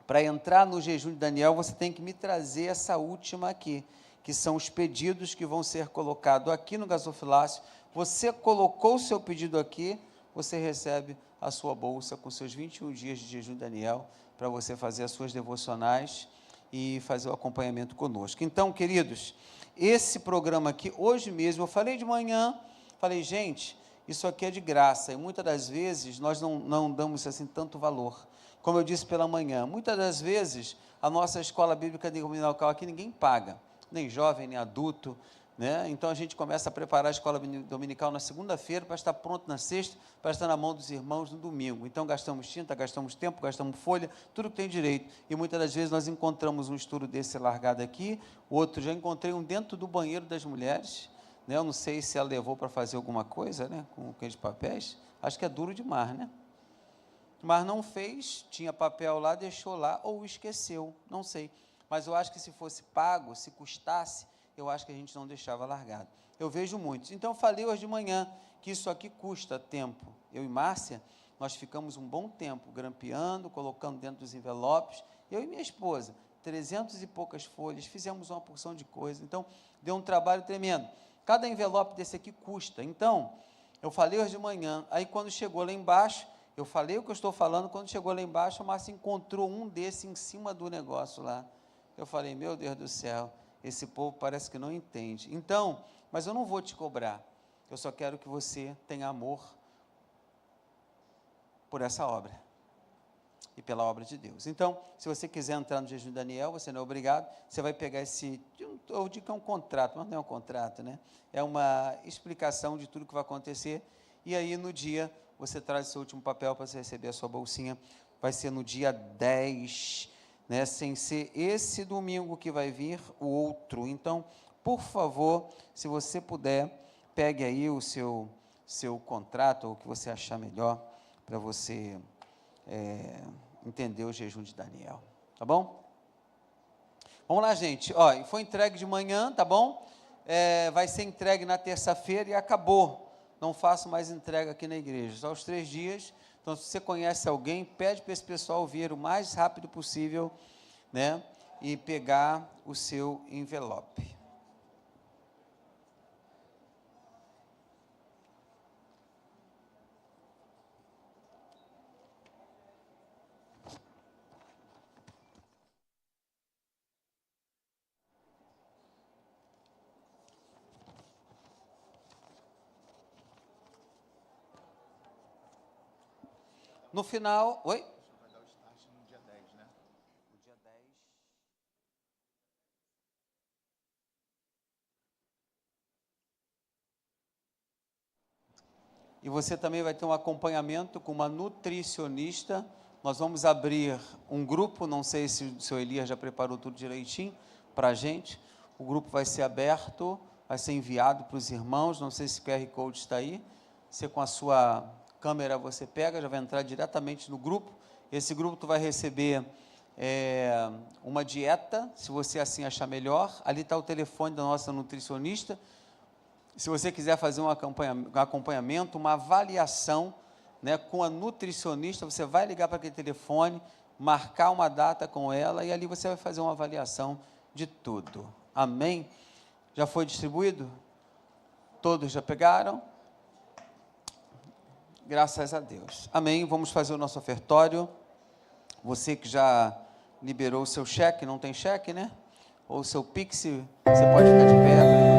para entrar no jejum de Daniel, você tem que me trazer essa última aqui, que são os pedidos que vão ser colocados aqui no gasofilácio. Você colocou o seu pedido aqui, você recebe a sua bolsa com seus 21 dias de jejum de Daniel, para você fazer as suas devocionais e fazer o acompanhamento conosco. Então, queridos, esse programa aqui, hoje mesmo, eu falei de manhã, falei, gente, isso aqui é de graça, e muitas das vezes nós não damos assim tanto valor. Como eu disse pela manhã, muitas das vezes a nossa escola bíblica dominical aqui ninguém paga, nem jovem, nem adulto, né? Então a gente começa a preparar a escola dominical na segunda-feira para estar pronto na sexta, para estar na mão dos irmãos no domingo. Então gastamos tinta, gastamos tempo, gastamos folha, tudo que tem direito. E muitas das vezes nós encontramos um estudo desse largado aqui, outro, já encontrei um dentro do banheiro das mulheres, né? Eu não sei se ela levou para fazer alguma coisa, né? Com aqueles papéis, acho que é duro demais, né? Mas não fez, tinha papel lá, deixou lá, ou esqueceu, não sei. Mas eu acho que se fosse pago, se custasse, eu acho que a gente não deixava largado. Eu vejo muitos. Então, eu falei hoje de manhã que isso aqui custa tempo. Eu e Márcia, nós ficamos um bom tempo grampeando, colocando dentro dos envelopes. Eu e minha esposa, 300 e poucas folhas, fizemos uma porção de coisa. Então, deu um trabalho tremendo. Cada envelope desse aqui custa. Então, eu falei hoje de manhã, aí quando chegou lá embaixo, eu falei o que eu estou falando, quando chegou lá embaixo, a Márcia encontrou um desse em cima do negócio lá. Eu falei, meu Deus do céu, esse povo parece que não entende. Então, mas eu não vou te cobrar, eu só quero que você tenha amor por essa obra e pela obra de Deus. Então, se você quiser entrar no jejum de Daniel, você não é obrigado, você vai pegar esse, eu digo que é um contrato, mas não é um contrato, né? É uma explicação de tudo que vai acontecer, e aí no dia, você traz o seu último papel para você receber a sua bolsinha, vai ser no dia 10, né, sem ser esse domingo que vai vir, o outro. Então, por favor, se você puder, pegue aí o seu contrato, ou o que você achar melhor, para você entender o jejum de Daniel, tá bom? Vamos lá, gente, ó, foi entregue de manhã, tá bom? Vai ser entregue na terça-feira e acabou, não faço mais entrega aqui na igreja, só os 3 dias. Então, se você conhece alguém, pede para esse pessoal vir o mais rápido possível, né, e pegar o seu envelope. No final, oi? Vai dar o start no dia 10, né? No dia 10. E você também vai ter um acompanhamento com uma nutricionista nós vamos abrir um grupo, não sei se o seu Elias já preparou tudo direitinho para a gente. O grupo vai ser aberto, vai ser enviado para os irmãos, não sei se o QR Code está aí. Você com a sua câmera, você pega, já vai entrar diretamente no grupo. Esse grupo tu vai receber uma dieta, se você assim achar melhor. Ali está o telefone da nossa nutricionista. Se você quiser fazer um acompanhamento, uma avaliação, né, com a nutricionista, você vai ligar para aquele telefone, marcar uma data com ela e ali você vai fazer uma avaliação de tudo. Amém? Já foi distribuído? Todos já pegaram? Graças a Deus. Amém? Vamos fazer o nosso ofertório. Você que já liberou o seu cheque, não tem cheque, né? Ou o seu Pix, você pode ficar de pé.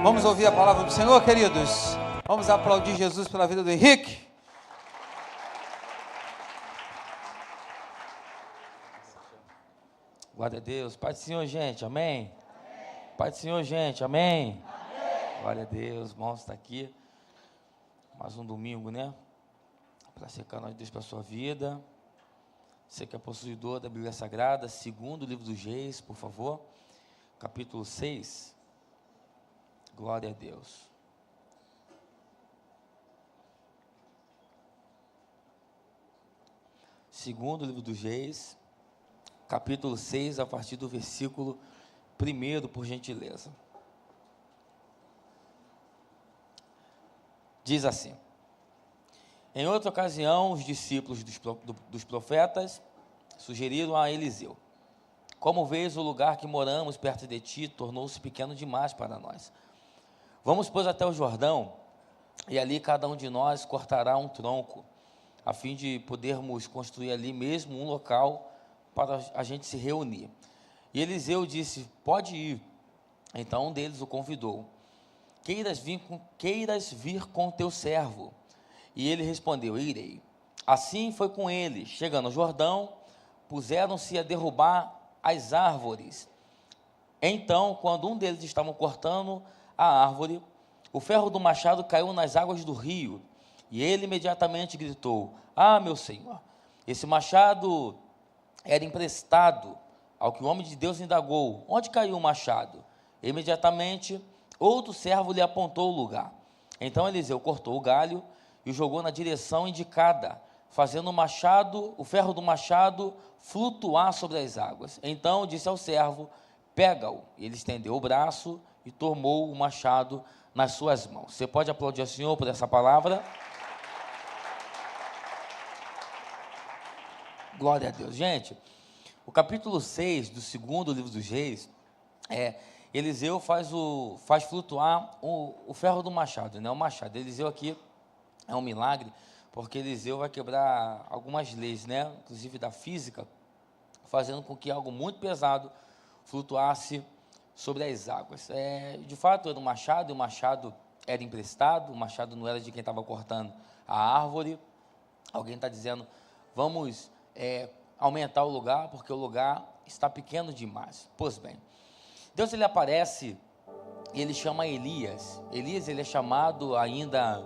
Vamos ouvir a palavra do Senhor, queridos? Vamos aplaudir Jesus pela vida do Henrique. Glória a Deus. Pai do Senhor, gente, amém? Amém. Pai do Senhor, gente, amém? Amém. Glória a Deus, irmãos, está aqui. Mais um domingo, né? Para ser canal de Deus para a sua vida. Você que é possuidor da Bíblia Sagrada, segundo livro dos Reis, por favor. Capítulo 6. Glória a Deus. Segundo livro dos Reis, capítulo 6, a partir do versículo 1, por gentileza. Diz assim: em outra ocasião, os discípulos dos profetas sugeriram a Eliseu: como vês, o lugar que moramos perto de ti tornou-se pequeno demais para nós. Vamos, pois, até o Jordão, e ali cada um de nós cortará um tronco, a fim de podermos construir ali mesmo um local para a gente se reunir. E Eliseu disse: pode ir. Então um deles o convidou: queiras vir com teu servo? E ele respondeu: irei. Assim foi com ele. Chegando ao Jordão, puseram-se a derrubar as árvores. Então, quando um deles estava cortando a árvore, o ferro do machado caiu nas águas do rio, e ele imediatamente gritou: ah, meu senhor, esse machado era emprestado. Ao que o homem de Deus indagou: onde caiu o machado? Imediatamente, outro servo lhe apontou o lugar. Então Eliseu cortou o galho e o jogou na direção indicada, fazendo o ferro do machado flutuar sobre as águas. Então disse ao servo: pega-o. Ele estendeu o braço e tomou o machado nas suas mãos. Você pode aplaudir ao Senhor por essa palavra? Glória a Deus. Gente, o capítulo 6 do segundo livro dos Reis, Eliseu faz flutuar o ferro do machado, né? O machado. Eliseu aqui é um milagre, porque Eliseu vai quebrar algumas leis, né? Inclusive da física, fazendo com que algo muito pesado flutuasse sobre as águas. De fato, era um machado, e o machado era emprestado, o machado não era de quem estava cortando a árvore. Alguém está dizendo, vamos aumentar o lugar, porque o lugar está pequeno demais. Pois bem, Deus ele aparece e ele chama Elias. Elias ele é chamado ainda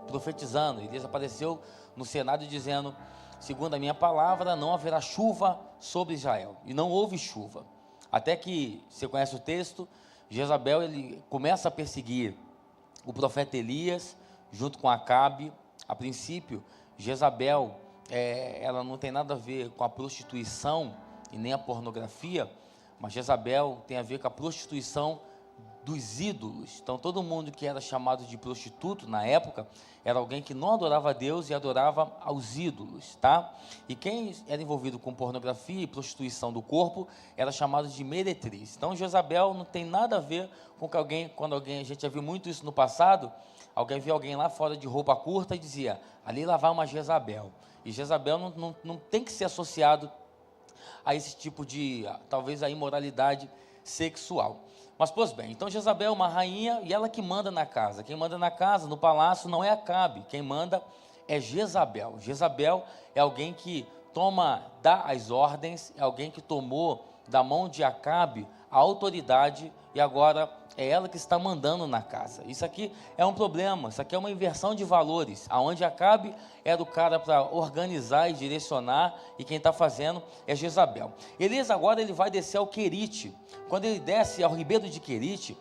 profetizando. Elias apareceu no cenário dizendo, segundo a minha palavra, não haverá chuva sobre Israel. E não houve chuva. Até que, você conhece o texto, Jezabel ele começa a perseguir o profeta Elias, junto com Acabe. A princípio, Jezabel, ela não tem nada a ver com a prostituição e nem a pornografia, mas Jezabel tem a ver com a prostituição dos ídolos. Então, todo mundo que era chamado de prostituto na época, era alguém que não adorava a Deus e adorava aos ídolos, tá? E quem era envolvido com pornografia e prostituição do corpo, era chamado de meretriz. Então, Jezabel não tem nada a ver com que alguém, quando alguém, a gente já viu muito isso no passado, alguém via alguém lá fora de roupa curta e dizia, ali lá vai uma Jezabel. E Jezabel não tem que ser associado a esse tipo de, talvez, a imoralidade sexual. Mas, pois bem, então Jezabel é uma rainha e ela que manda na casa. Quem manda na casa, no palácio, não é Acabe. Quem manda é Jezabel. Jezabel é alguém que dá as ordens, é alguém que tomou da mão de Acabe a autoridade e agora é ela que está mandando na casa. Isso aqui é um problema, isso aqui é uma inversão de valores, aonde Acabe era o cara para organizar e direcionar, e quem está fazendo é Jezabel. Elias agora ele vai descer ao Querite. Quando ele desce ao ribeiro de Querite,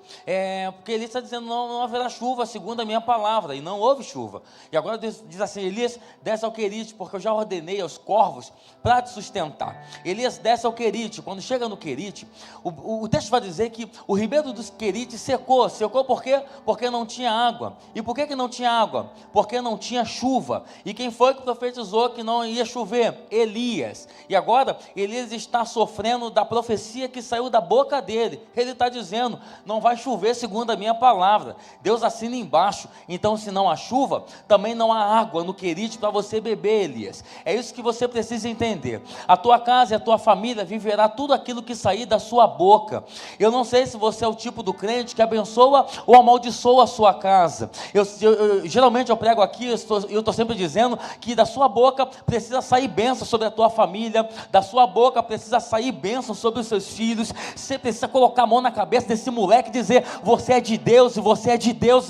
porque Elias está dizendo, não haverá chuva, segundo a minha palavra, e não houve chuva. E agora diz assim, Elias, desce ao Querite, porque eu já ordenei aos corvos para te sustentar. Elias desce ao Querite. Quando chega no Querite, o texto vai dizer que o ribeiro dos Querite secou. Secou por quê? Porque não tinha água. E por que não tinha água? Porque não tinha chuva. E quem foi que profetizou que não ia chover? Elias. E agora, Elias está sofrendo da profecia que saiu da boca dele. Ele está dizendo, não vai chover segundo a minha palavra. Deus assina embaixo. Então, se não há chuva, também não há água no Querite para você beber, Elias. É isso que você precisa entender. A tua casa e a tua família viverá tudo aquilo que sair da sua boca. Eu não sei se você é o tipo do crente que abençoa ou amaldiçoa a sua casa. Geralmente eu prego aqui, eu estou sempre dizendo que da sua boca precisa sair bênção sobre a tua família, da sua boca precisa sair bênção sobre os seus filhos. Você precisa colocar a mão na cabeça desse moleque e dizer, você é de Deus e você é de Deus,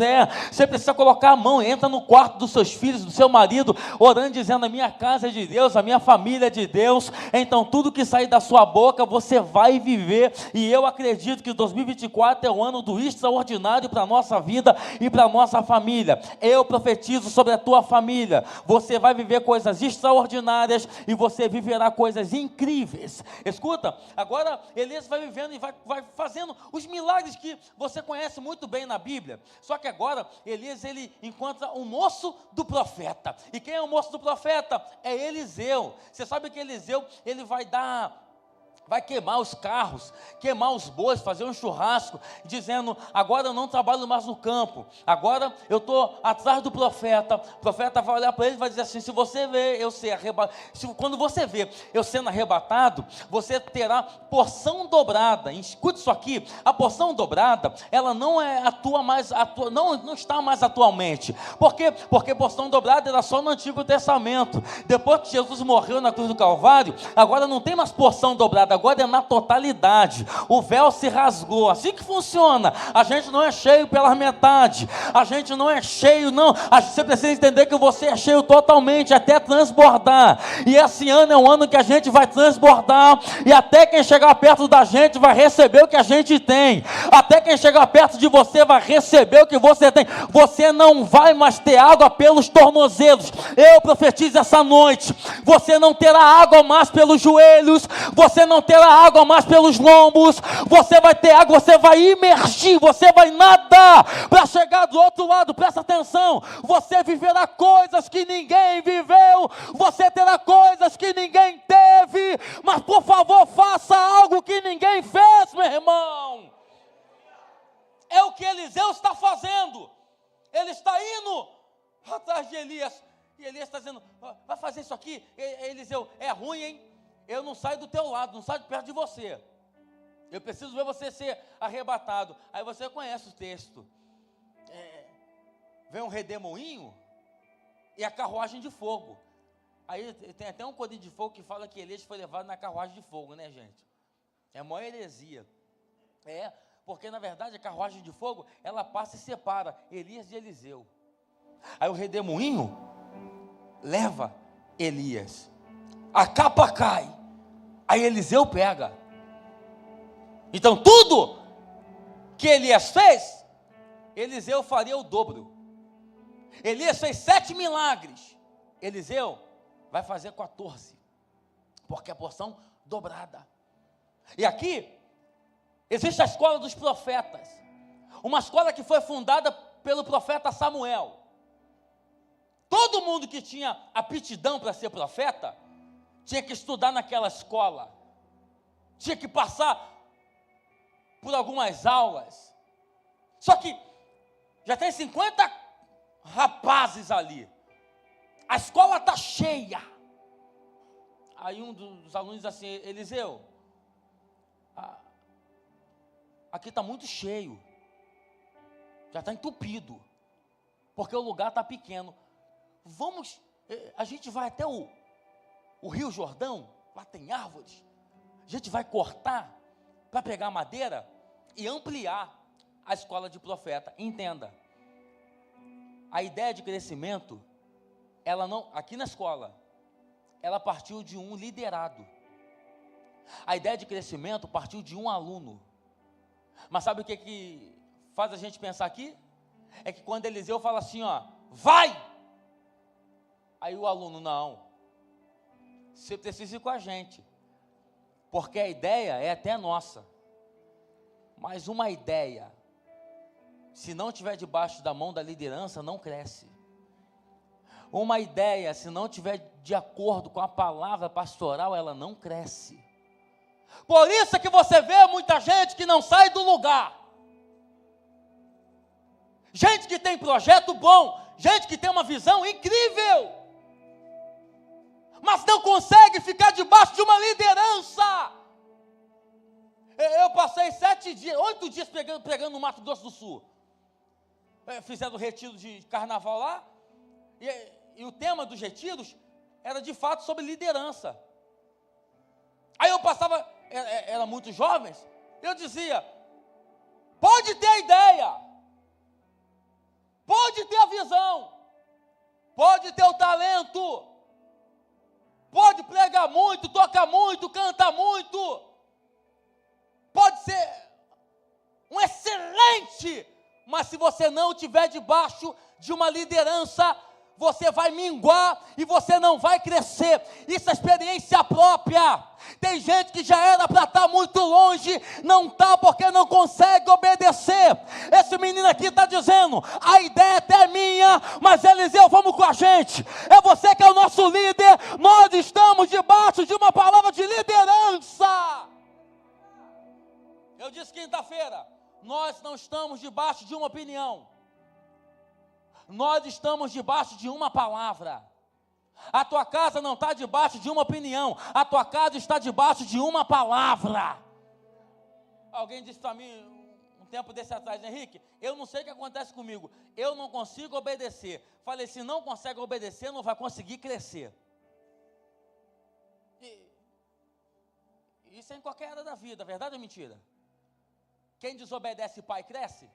Você precisa colocar a mão, entra no quarto dos seus filhos, do seu marido, orando, dizendo, a minha casa é de Deus, a minha família é de Deus. Então tudo que sair da sua boca, você vai viver. E eu acredito que 2024 é o ano do extraordinário para a nossa vida e para a nossa família. Eu profetizo sobre a tua família. Você vai viver coisas extraordinárias e você viverá coisas incríveis. Escuta, agora Elias vai vivendo e vai fazendo os milagres que você conhece muito bem na Bíblia. Só que agora Elias ele encontra o moço do profeta. E quem é o moço do profeta? É Eliseu. Você sabe que Eliseu ele vai queimar os carros, queimar os bois, fazer um churrasco, dizendo, agora eu não trabalho mais no campo, agora eu estou atrás do profeta. O profeta vai olhar para ele e vai dizer assim, se você vê eu ser arrebatado, quando você vê eu sendo arrebatado, você terá porção dobrada. Escute isso aqui, a porção dobrada, ela não não está mais atualmente. Por quê? Porque porção dobrada era só no Antigo Testamento. Depois que Jesus morreu na cruz do Calvário, agora não tem mais porção dobrada, agora é na totalidade. O véu se rasgou. Assim que funciona. A gente não é cheio pela metade. A gente não é cheio, não. Você precisa entender que você é cheio totalmente, até transbordar. E esse ano é um ano que a gente vai transbordar. E até quem chegar perto da gente vai receber o que a gente tem. Até quem chegar perto de você vai receber o que você tem. Você não vai mais ter água pelos tornozelos. Eu profetizo essa noite. Você não terá água mais pelos joelhos. Você não terá água mais pelos lombos. Você vai ter água, você vai imergir, você vai nadar para chegar do outro lado. Presta atenção, você viverá coisas que ninguém viveu, você terá coisas que ninguém teve, mas por favor faça algo que ninguém fez, meu irmão. É o que Eliseu está fazendo. Ele está indo atrás de Elias, e Elias está dizendo, vai fazer isso aqui? Eliseu, é ruim, hein? eu não saio do teu lado, não saio de perto de você. Eu preciso ver você ser arrebatado. Aí você conhece o texto. Vem um redemoinho e a carruagem de fogo. Aí tem até um cordinho de fogo que fala que Elias foi levado na carruagem de fogo, né, gente? É a maior heresia. Porque na verdade a carruagem de fogo, ela passa e separa Elias de Eliseu. Aí o redemoinho leva Elias. A capa cai. Aí Eliseu pega. Então tudo que Elias fez, Eliseu faria o dobro. Elias fez 7 milagres. Eliseu vai fazer 14. Porque é a porção dobrada. E aqui existe a escola dos profetas. Uma escola que foi fundada pelo profeta Samuel. Todo mundo que tinha aptidão para ser profeta tinha que estudar naquela escola. Tinha que passar por algumas aulas. Só que já tem 50 rapazes ali. A escola está cheia. Aí um dos alunos diz assim: Eliseu, aqui está muito cheio. Já está entupido. Porque o lugar está pequeno. A gente vai até o Rio Jordão, lá tem árvores. A gente vai cortar para pegar madeira e ampliar a escola de profeta. Entenda, a ideia de crescimento, ela não, aqui na escola, ela partiu de um liderado. A ideia de crescimento partiu de um aluno. Mas sabe o que faz a gente pensar aqui? É que quando Eliseu fala assim, ó, vai! Aí o aluno, não, você precisa ir com a gente, porque a ideia é até nossa. Mas uma ideia, se não estiver debaixo da mão da liderança, não cresce. Uma ideia, se não estiver de acordo com a palavra pastoral, ela não cresce. Por isso é que você vê muita gente que não sai do lugar. Gente que tem projeto bom, gente que tem uma visão incrível, mas não consegue ficar debaixo de uma liderança. Eu passei 8 dias pregando no Mato Grosso do Sul. Fizeram o retiro de carnaval lá, e o tema dos retiros era de fato sobre liderança. Aí eu passava, era muito jovens, eu dizia, pode ter a ideia, pode ter a visão, pode ter o talento, pode pregar muito, tocar muito, cantar muito, pode ser um excelente, mas se você não estiver debaixo de uma liderança, você vai minguar e você não vai crescer. Isso é experiência própria. Tem gente que já era para estar muito longe, não está porque não consegue obedecer. Esse menino aqui está dizendo, a ideia até é minha, mas Eliseu, vamos com a gente. É você que é o nosso líder, nós estamos debaixo de uma palavra de liderança. Eu disse quinta-feira, nós não estamos debaixo de uma opinião. Nós estamos debaixo de uma palavra. A tua casa não está debaixo de uma opinião. A tua casa está debaixo de uma palavra. Alguém disse para mim, um tempo desse atrás, Henrique, eu não sei o que acontece comigo. Eu não consigo obedecer. Falei, se não consegue obedecer, não vai conseguir crescer. Isso é em qualquer área da vida, verdade ou mentira? Quem desobedece pai cresce?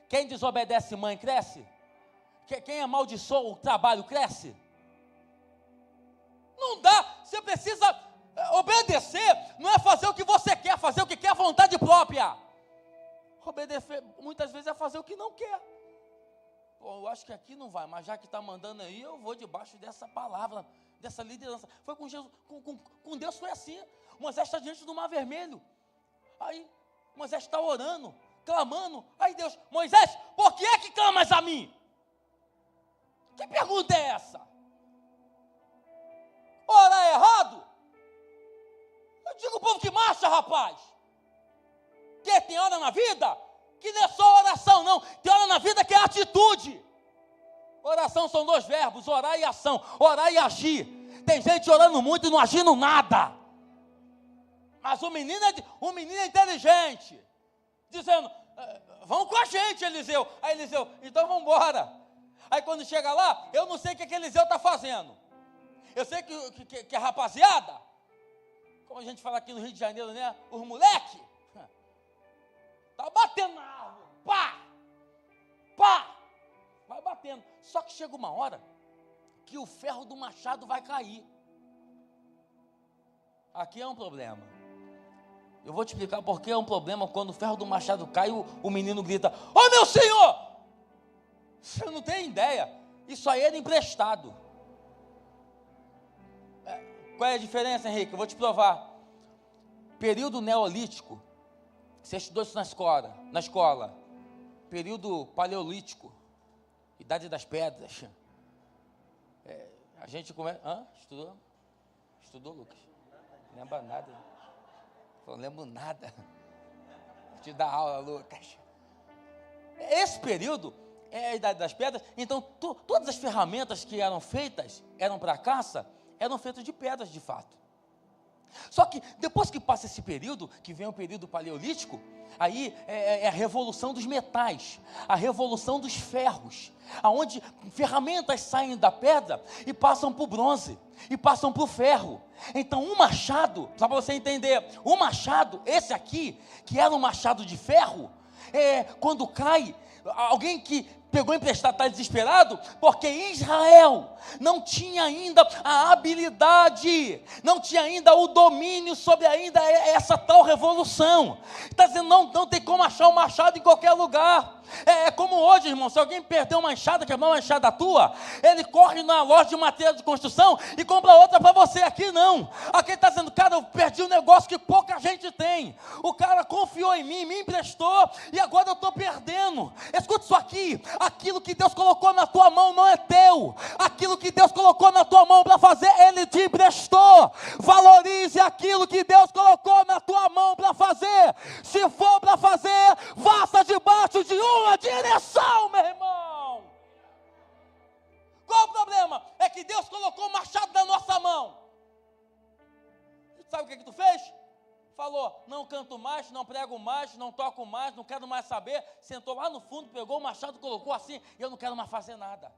Quem desobedece mãe cresce? Quem amaldiçoa o trabalho cresce? Não dá, você precisa obedecer, não é fazer o que você quer, fazer o que quer à vontade própria. Obedecer, muitas vezes, é fazer o que não quer. Pô, eu acho que aqui não vai, mas já que está mandando aí, eu vou debaixo dessa palavra, dessa liderança. Foi com Jesus, com Deus foi assim. Moisés está diante do Mar Vermelho. Aí, Moisés está orando, clamando. Aí Deus, Moisés, por que é que clamas a mim? Que pergunta é essa? Orar é errado? Eu digo o povo que marcha, rapaz. Que tem hora na vida que não é só oração, não. Tem hora na vida que é atitude. Oração são 2 verbos, orar e ação. Orar e agir. Tem gente orando muito e não agindo nada. Mas o menino é inteligente, dizendo, vão com a gente, Eliseu. Aí Eliseu, então vamos embora. Aí quando chega lá, eu não sei o que Eliseu está fazendo. Eu sei que a rapaziada, como a gente fala aqui no Rio de Janeiro, né? Os moleque, tá batendo na árvore, pá, pá, vai batendo. Só que chega uma hora que o ferro do machado vai cair. Aqui é um problema. Eu vou te explicar por que é um problema quando o ferro do machado cai, o menino grita, ô meu senhor! Você não tem ideia, isso aí era emprestado. Qual é a diferença, Henrique? Eu vou te provar. Período neolítico, você estudou isso na escola. Período paleolítico, idade das pedras. A gente começa... Estudou? Estudou, Lucas? Não lembra nada. Eu não lembro nada. Vou te dar aula, Lucas. Esse período é a idade das pedras. Então, todas as ferramentas que eram feitas, eram para caça, eram feitas de pedras, de fato. Só que, depois que passa esse período, que vem o período paleolítico, aí é a revolução dos metais, a revolução dos ferros, aonde ferramentas saem da pedra e passam para o bronze, e passam para o ferro. Então, um machado, só para você entender, um machado, esse aqui, que era um machado de ferro, quando cai, alguém que pegou emprestado está desesperado, porque Israel não tinha ainda a habilidade, não tinha ainda o domínio sobre ainda essa tal revolução. Está dizendo, não tem como achar um machado em qualquer lugar. É como hoje, irmão, se alguém perdeu uma enxada, quebrar uma enxada tua, ele corre na loja de material de construção e compra outra para você. Aqui não. Aqui ele está dizendo, cara, eu perdi um negócio que pouca gente tem. O cara confiou em mim, me emprestou e agora eu estou perdendo. Escuta isso aqui, aquilo que Deus colocou na tua mão não é teu. Aquilo que Deus colocou na tua mão para fazer, Ele te emprestou. Valorize aquilo que Deus colocou na tua mão para fazer. Se for para fazer, faça debaixo de uma direção, meu irmão. Qual o problema? É que Deus colocou o machado na nossa mão. Sabe o que tu fez? Falou, não canto mais, não prego mais, não toco mais, não quero mais saber. Sentou lá no fundo, pegou o machado, colocou assim, eu não quero mais fazer nada.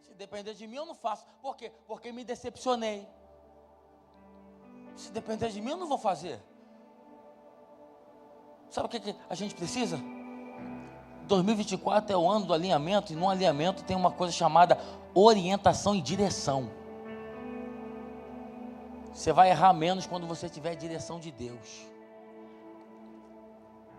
Se depender de mim, eu não faço. Por quê? Porque me decepcionei. Se depender de mim, eu não vou fazer. Sabe o que a gente precisa? 2024 é o ano do alinhamento, e no alinhamento tem uma coisa chamada orientação e direção. Você vai errar menos quando você tiver a direção de Deus.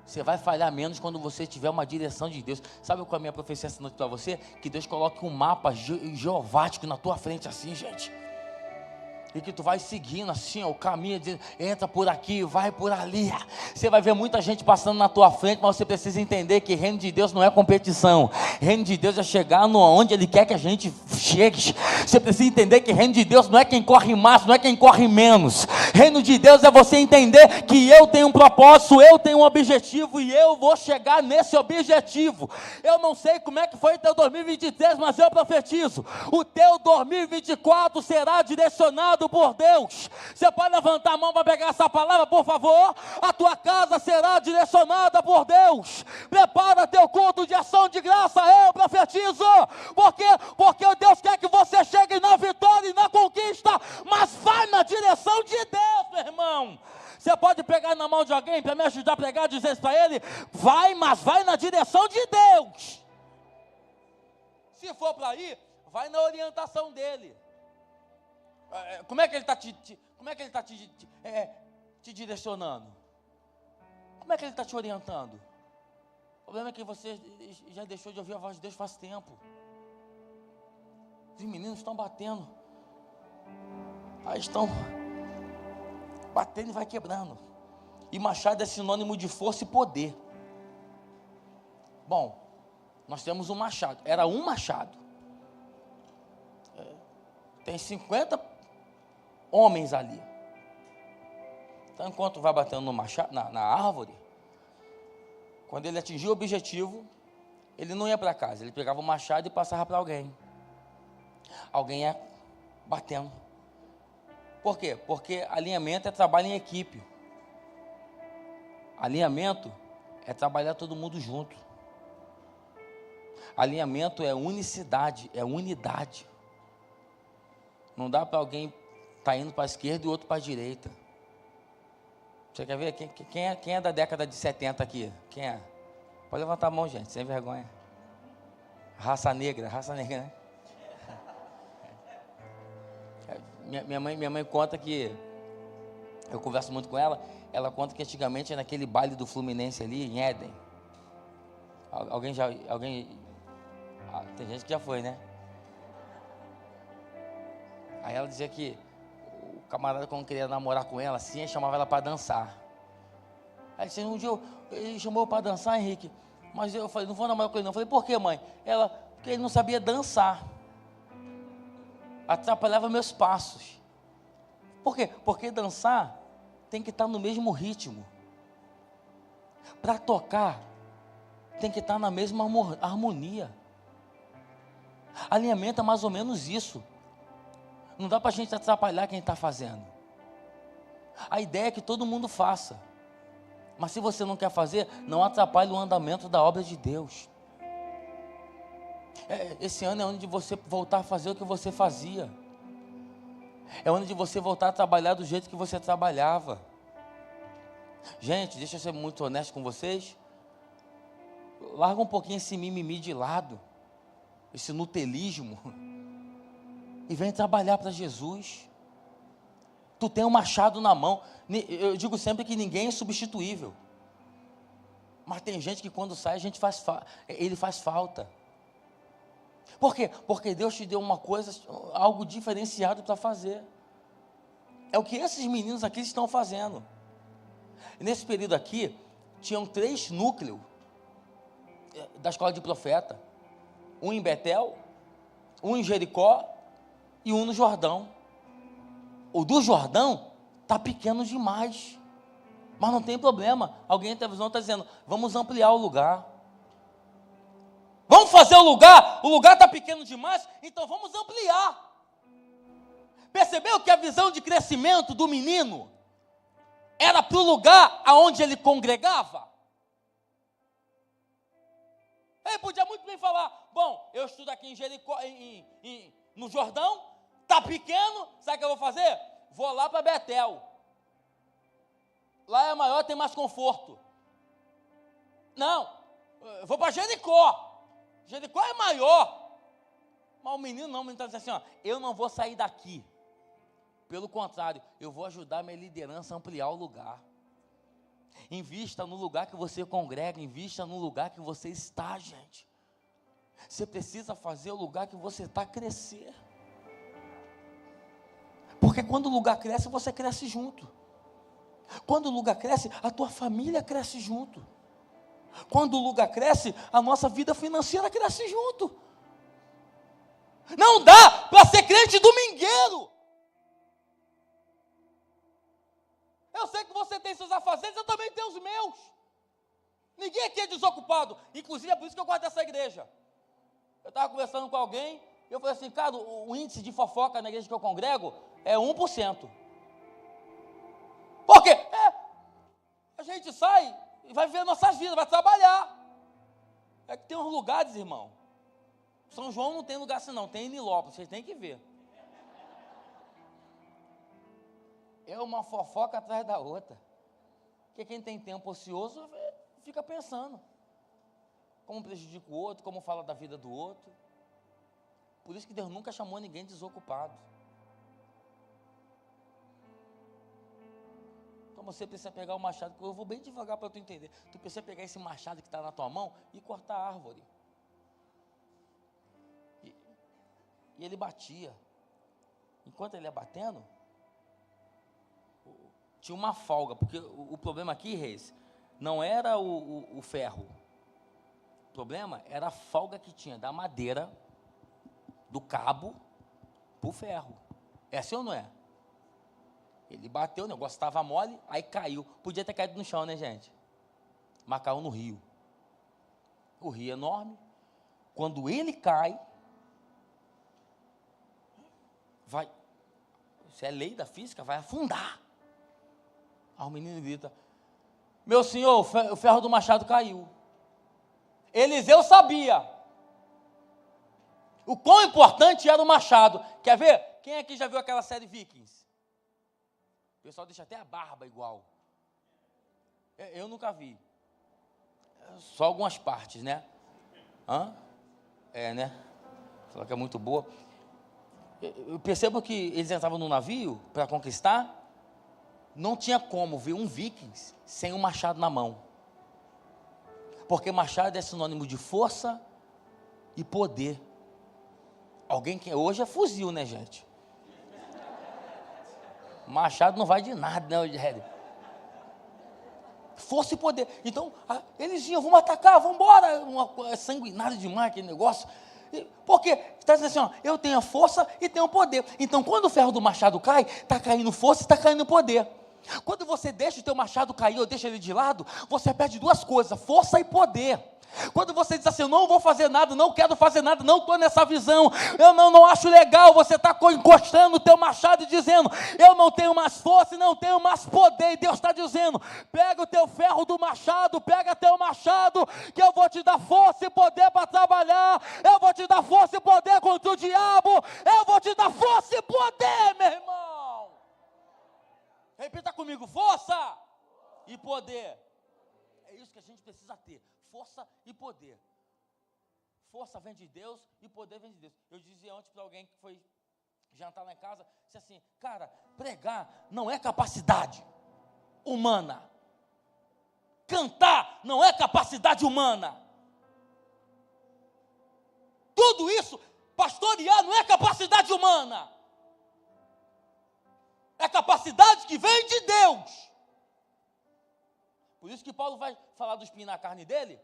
Você vai falhar menos quando você tiver uma direção de Deus. Sabe qual é a minha profecia essa noite para você? Que Deus coloque um mapa geovático na tua frente assim, gente. E que tu vai seguindo assim, ó, o caminho, entra por aqui, vai por ali. Você vai ver muita gente passando na tua frente, mas você precisa entender que reino de Deus não é competição. Reino de Deus é chegar onde Ele quer que a gente chegue. Você precisa entender que reino de Deus não é quem corre mais, não é quem corre menos. Reino de Deus é você entender que eu tenho um propósito, eu tenho um objetivo e eu vou chegar nesse objetivo. Eu não sei como é que foi o teu 2023, mas eu profetizo, o teu 2024 será direcionado por Deus. Você pode levantar a mão para pegar essa palavra, por favor? A tua casa será direcionada por Deus. Prepara teu culto de ação de graça, eu profetizo. Porque Deus quer que você chegue na vitória e na conquista, mas vai na direção de Deus, meu irmão. Você pode pegar na mão de alguém para me ajudar a pregar e dizer isso para ele? Vai, mas vai na direção de Deus. Se for para ir, vai na orientação dele. Como é que ele está te direcionando? Como é que ele está te orientando? O problema é que você já deixou de ouvir a voz de Deus faz tempo. Os meninos estão batendo. Aí estão batendo e vai quebrando. E machado é sinônimo de força e poder. Bom, nós temos um machado. Era um machado. Tem 50 homens ali. Então, enquanto vai batendo no machado, na árvore, quando ele atingia o objetivo, ele não ia para casa, ele pegava o machado e passava para alguém. alguém ia batendo. Por quê? Porque alinhamento é trabalho em equipe. Alinhamento é trabalhar todo mundo junto. Alinhamento é unicidade, é unidade. Não dá para alguém estar indo para a esquerda e o outro para a direita. Você quer ver? Quem é da década de 70 aqui? Quem é? Pode levantar a mão, gente, sem vergonha. Raça negra, né? Minha mãe conta que, eu converso muito com ela, ela conta que antigamente era naquele baile do Fluminense ali, em Éden. Tem gente que já foi, né? Aí ela dizia que o camarada, quando queria namorar com ela, assim, chamava ela para dançar. Aí disse, um dia ele chamou para dançar, Henrique, mas eu falei, não vou namorar com ele não. Eu falei, por quê, mãe? Ela, porque ele não sabia dançar. Atrapalhava meus passos. Por quê? Porque dançar tem que estar no mesmo ritmo. Para tocar, tem que estar na mesma harmonia. Alinhamento é mais ou menos isso. Não dá para a gente atrapalhar quem está fazendo. A ideia é que todo mundo faça. Mas se você não quer fazer, não atrapalhe o andamento da obra de Deus. Esse ano é ano de você voltar a fazer o que você fazia. É ano de você voltar a trabalhar do jeito que você trabalhava. Gente, deixa eu ser muito honesto com vocês. Larga um pouquinho esse mimimi de lado. Esse nutelismo. E vem trabalhar para Jesus. Tu tem um machado na mão. Eu digo sempre que ninguém é substituível. Mas tem gente que quando sai, ele faz falta. Por quê? Porque Deus te deu uma coisa, algo diferenciado para fazer. É o que esses meninos aqui estão fazendo. E nesse período aqui, tinham 3 núcleos da escola de profeta. Um em Betel, um em Jericó e um no Jordão. O do Jordão está pequeno demais. Mas não tem problema. Alguém na televisão está dizendo, vamos ampliar o lugar. Vamos fazer o lugar está pequeno demais, então vamos ampliar. Percebeu que a visão de crescimento do menino era para o lugar aonde ele congregava? Ele podia muito bem falar, bom, eu estudo aqui em Jericó, no Jordão, está pequeno, sabe o que eu vou fazer? Vou lá para Betel. Lá é maior, tem mais conforto. Não, eu vou para Jericó. Jericó é maior. Mas o menino está dizendo assim, ó, eu não vou sair daqui. Pelo contrário, eu vou ajudar minha liderança a ampliar o lugar. Invista no lugar que você congrega, invista no lugar que você está, gente. Você precisa fazer o lugar que você está crescer. Porque quando o lugar cresce, você cresce junto. Quando o lugar cresce, a tua família cresce junto. Quando o lugar cresce, a nossa vida financeira cresce junto. Não dá para ser crente domingueiro. Eu sei que você tem seus afazeres, eu também tenho os meus. Ninguém aqui é desocupado. Inclusive é por isso que eu gosto dessa igreja. Eu estava conversando com alguém, e eu falei assim, cara, o índice de fofoca na igreja que eu congrego é 1%. Por quê? A gente sai e vai viver nossas vidas, vai trabalhar. É que tem uns lugares, irmão. São João não tem lugar assim não, tem em Nilópolis, vocês têm que ver. É uma fofoca atrás da outra. Porque quem tem tempo ocioso fica pensando. Como prejudica o outro, como fala da vida do outro. Por isso que Deus nunca chamou ninguém desocupado. Então você precisa pegar o machado, eu vou bem devagar para tu entender. Tu precisa pegar esse machado que está na tua mão e cortar a árvore. E ele batia. Enquanto ele ia batendo, tinha uma folga, porque o problema aqui, Reis, não era o ferro. O problema era a folga que tinha da madeira, do cabo, para o ferro. É assim ou não é? Ele bateu, o negócio estava mole, aí caiu. Podia ter caído no chão, né, gente? Mas caiu no rio. O rio é enorme. Quando ele cai, vai, isso é lei da física, vai afundar. Aí o menino grita, meu senhor, o ferro do machado caiu. Eliseu sabia o quão importante era o machado. Quer ver? Quem aqui já viu aquela série Vikings? O pessoal deixa até a barba igual. Eu nunca vi. Só algumas partes, né? Hã? Né? Fala que é muito boa. Eu percebo que eles entravam no navio para conquistar. Não tinha como ver um Vikings sem um machado na mão. Porque machado é sinônimo de força e poder. Alguém que hoje é fuzil, né, gente? Machado não vai de nada, né, Rogério? Força e poder. Então, eles iam, vamos atacar, vamos embora. É sanguinário demais aquele negócio. Porque está dizendo assim, ó, eu tenho a força e tenho o poder. Então, quando o ferro do machado cai, está caindo força e está caindo poder. Quando você deixa o teu machado cair ou deixa ele de lado, você perde duas coisas, força e poder. Quando você diz assim, eu não vou fazer nada, não quero fazer nada, não estou nessa visão, eu não acho legal, você está encostando o teu machado e dizendo, eu não tenho mais força e não tenho mais poder, e Deus está dizendo, pega o teu ferro do machado, pega teu machado, que eu vou te dar força e poder para trabalhar, eu vou te dar força e poder contra o diabo, eu vou te dar força e poder, meu irmão. Repita comigo, força e poder. É isso que a gente precisa ter, força e poder. Força vem de Deus e poder vem de Deus. Eu dizia ontem para alguém que foi jantar lá em casa, disse assim, cara, pregar não é capacidade humana. Cantar não é capacidade humana. Tudo isso, pastorear não é capacidade humana. É capacidade que vem de Deus. Por isso que Paulo vai falar do espinho na carne dele.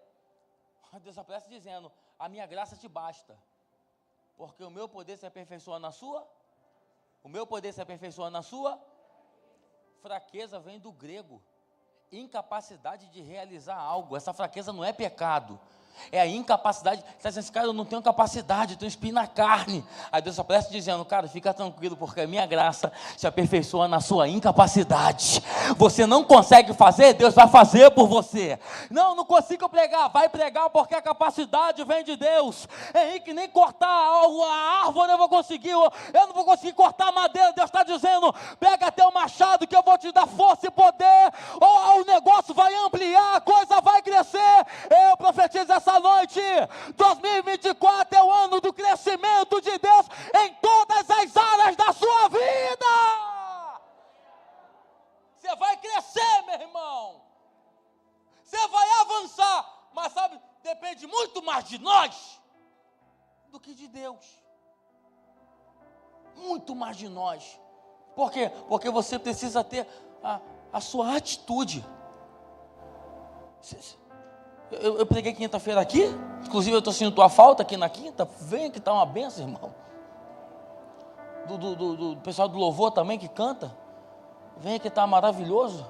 Deus aparece dizendo, a minha graça te basta. Porque o meu poder se aperfeiçoa na sua. O meu poder se aperfeiçoa na sua. Fraqueza vem do grego. Incapacidade de realizar algo. Essa fraqueza não é pecado. É a incapacidade. Você está dizendo, cara, eu não tenho capacidade, eu tenho espinho na carne. Aí Deus aparece dizendo, cara, fica tranquilo, porque a minha graça se aperfeiçoa na sua incapacidade. Você não consegue fazer, Deus vai fazer por você. Não consigo pregar, vai pregar, porque a capacidade vem de Deus. Henrique, nem cortar a árvore eu vou conseguir, eu não vou conseguir cortar a madeira. Deus está dizendo, pega teu machado que eu vou te dar força e poder. Ou o negócio vai ampliar, a coisa vai crescer. Eu profetizo essa noite, 2024 é o ano do crescimento de Deus em todas as áreas da sua vida. Você vai crescer, meu irmão. Você vai avançar, mas sabe, depende muito mais de nós do que de Deus. Muito mais de nós. Por quê? Porque você precisa ter a sua atitude. Eu preguei quinta-feira aqui, inclusive eu estou sentindo tua falta aqui na quinta. Venha que está uma benção, irmão. Do pessoal do louvor também que canta. Venha que está maravilhoso.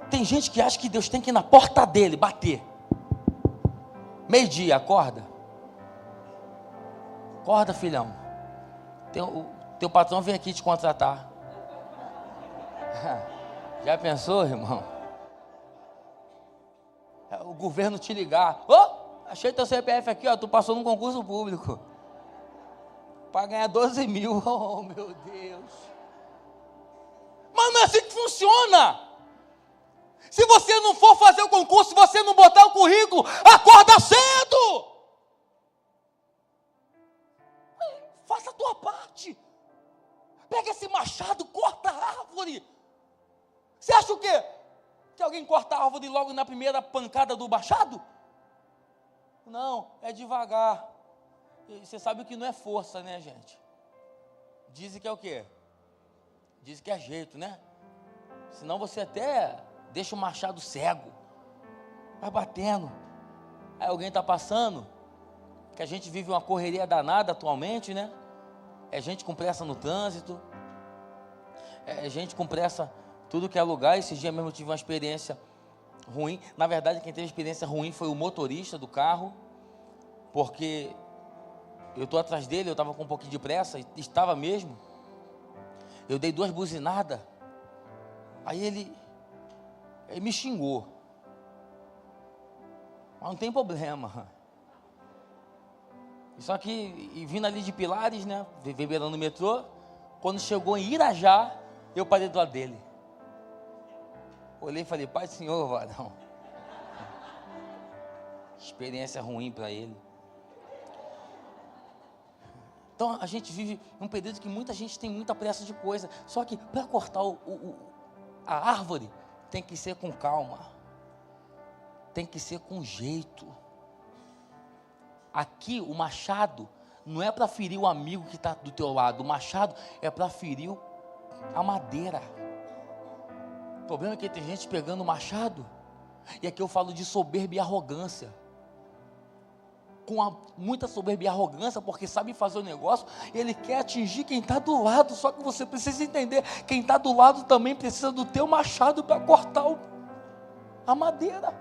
Tem gente que acha que Deus tem que ir na porta dele, bater. Meio-dia, acorda. Acorda, filhão. Teu patrão vem aqui te contratar. Já pensou, irmão? O governo te ligar, achei teu CPF aqui, tu passou num concurso público, para ganhar 12 mil, oh meu Deus, mas não é assim que funciona. Se você não for fazer o concurso, se você não botar o currículo, acorda cedo, faça a tua parte, pega esse machado, corta a árvore. Você acha o quê? Que alguém corta a árvore logo na primeira pancada do machado? Não, é devagar. E você sabe o que não é força, né, gente? Dizem que é o quê? Dizem que é jeito, né? Senão você até deixa o machado cego. Vai batendo. Aí alguém está passando, que a gente vive uma correria danada atualmente, né? É gente com pressa no trânsito. É gente com pressa... Tudo que é lugar. Esse dia mesmo eu tive uma experiência ruim. Na verdade, quem teve experiência ruim foi o motorista do carro, porque Eu estou atrás dele, eu estava com um pouquinho de pressa, estava mesmo. Eu dei 2 buzinadas. Aí ele me xingou. Mas não tem problema. Só que, vindo ali de Pilares, né, beberando no metrô, quando chegou em Irajá, eu parei do lado dele. Olhei e falei, Pai do Senhor, varão. Experiência ruim para ele. Então, a gente vive um período que muita gente tem muita pressa de coisa. Só que, para cortar a árvore, tem que ser com calma. Tem que ser com jeito. Aqui, o machado não é para ferir o amigo que está do teu lado. O machado é para ferir a madeira. O problema é que tem gente pegando o machado. E aqui eu falo de soberba e arrogância. Com muita soberba e arrogância, porque sabe fazer o negócio, ele quer atingir quem está do lado. Só que você precisa entender, quem está do lado também precisa do teu machado para cortar a madeira.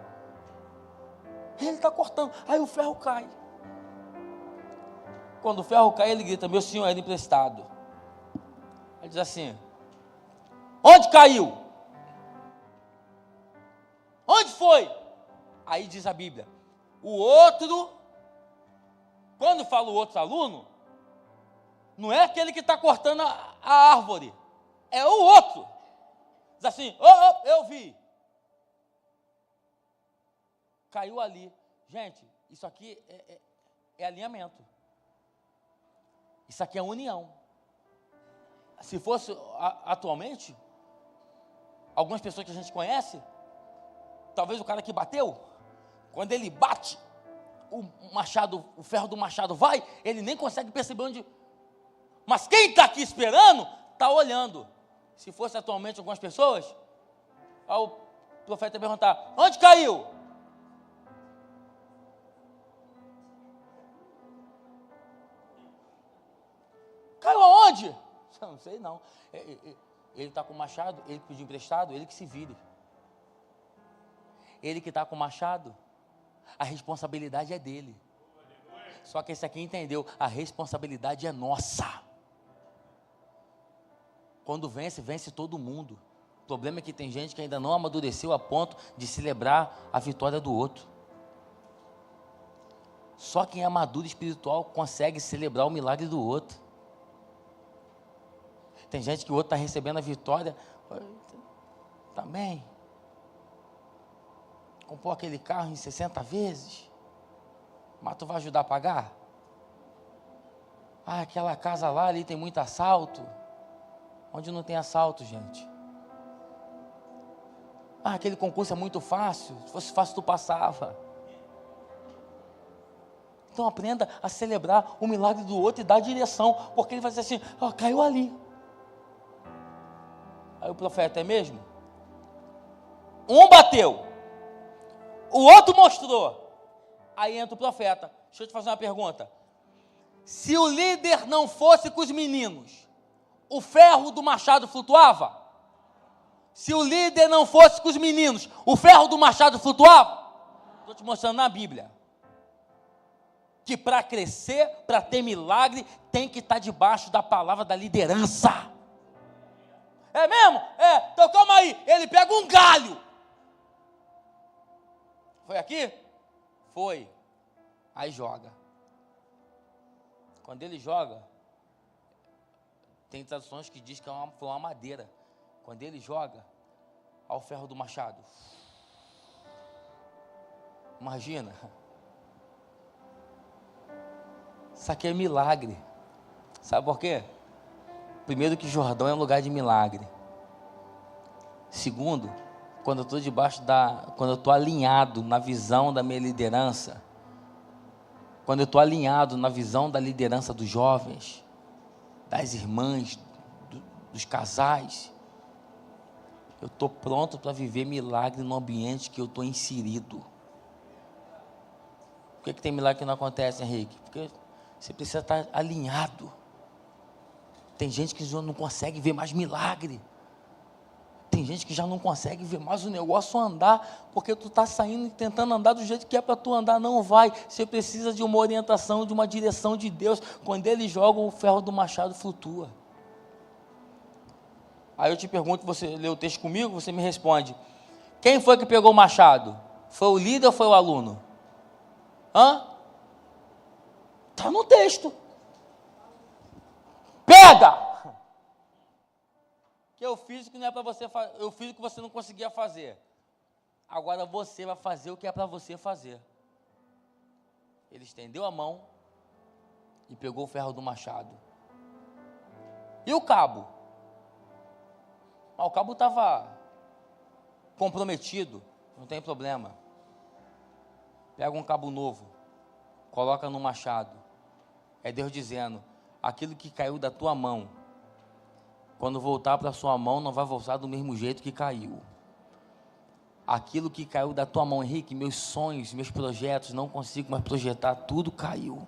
Ele está cortando, aí o ferro cai. Quando o ferro cai, ele grita, meu senhor, era emprestado. Ele diz assim, onde caiu? Onde foi? Aí diz a Bíblia, o outro, quando fala o outro aluno, não é aquele que está cortando a árvore, é o outro. Diz assim, eu vi. Caiu ali. Gente, isso aqui é alinhamento. Isso aqui é união. Se fosse atualmente, algumas pessoas que a gente conhece, talvez o cara que bateu, quando ele bate, o ferro do machado vai, ele nem consegue perceber onde. Mas quem está aqui esperando, está olhando. Se fosse atualmente algumas pessoas, o profeta ia perguntar, onde caiu? Caiu aonde? Eu não sei não. Ele está com o machado, ele que pediu emprestado, ele que se vire. Ele que está com o machado, a responsabilidade é dele. Só que esse aqui entendeu, a responsabilidade é nossa. Quando vence, vence todo mundo. O problema é que tem gente que ainda não amadureceu a ponto de celebrar a vitória do outro. Só quem é maduro espiritual consegue celebrar o milagre do outro. Tem gente que o outro está recebendo a vitória, também. Comprou aquele carro em 60 vezes, mas tu vai ajudar a pagar? Aquela casa lá, ali tem muito assalto. Onde não tem assalto, gente? Aquele concurso é muito fácil, se fosse fácil tu passava. Então aprenda a celebrar o milagre do outro e dar direção, porque ele vai dizer assim, caiu ali. Aí o profeta, é mesmo? Um bateu, o outro mostrou. Aí entra o profeta. Deixa eu te fazer uma pergunta. Se o líder não fosse com os meninos, o ferro do machado flutuava? Se o líder não fosse com os meninos, o ferro do machado flutuava? Estou te mostrando na Bíblia. Que para crescer, para ter milagre, tem que estar debaixo da palavra da liderança. É mesmo? Então calma aí, ele pega um galho. Foi aqui? Foi. Aí joga. Quando ele joga, tem traduções que diz que foi uma madeira. Quando ele joga, ao ferro do machado. Imagina. Isso aqui é milagre. Sabe por quê? Primeiro que Jordão é um lugar de milagre. Segundo, quando eu estou quando eu estou alinhado na visão da minha liderança, quando eu estou alinhado na visão da liderança dos jovens, das irmãs, dos casais, eu estou pronto para viver milagre no ambiente que eu estou inserido. Por que tem milagre que não acontece, Henrique? Porque você precisa estar alinhado. Tem gente que não consegue ver mais milagre. Tem Tem gente que já não consegue ver mais o negócio andar, porque tu está saindo e tentando andar do jeito que é para tu andar, não vai. Você precisa de uma orientação, de uma direção de Deus. Quando ele joga, o ferro do machado flutua. Aí eu te pergunto, você lê o texto comigo, você me responde. Quem foi que pegou o machado? Foi o líder ou foi o aluno? Está no texto. Pega! Que eu fiz o que não é para você fazer, eu fiz o que você não conseguia fazer. Agora você vai fazer o que é para você fazer. Ele estendeu a mão e pegou o ferro do machado. E o cabo? O cabo estava comprometido, não tem problema. Pega um cabo novo, coloca no machado. É Deus dizendo, aquilo que caiu da tua mão, quando voltar para a sua mão, não vai voltar do mesmo jeito que caiu. Aquilo que caiu da tua mão, Henrique, meus sonhos, meus projetos, não consigo mais projetar, tudo caiu.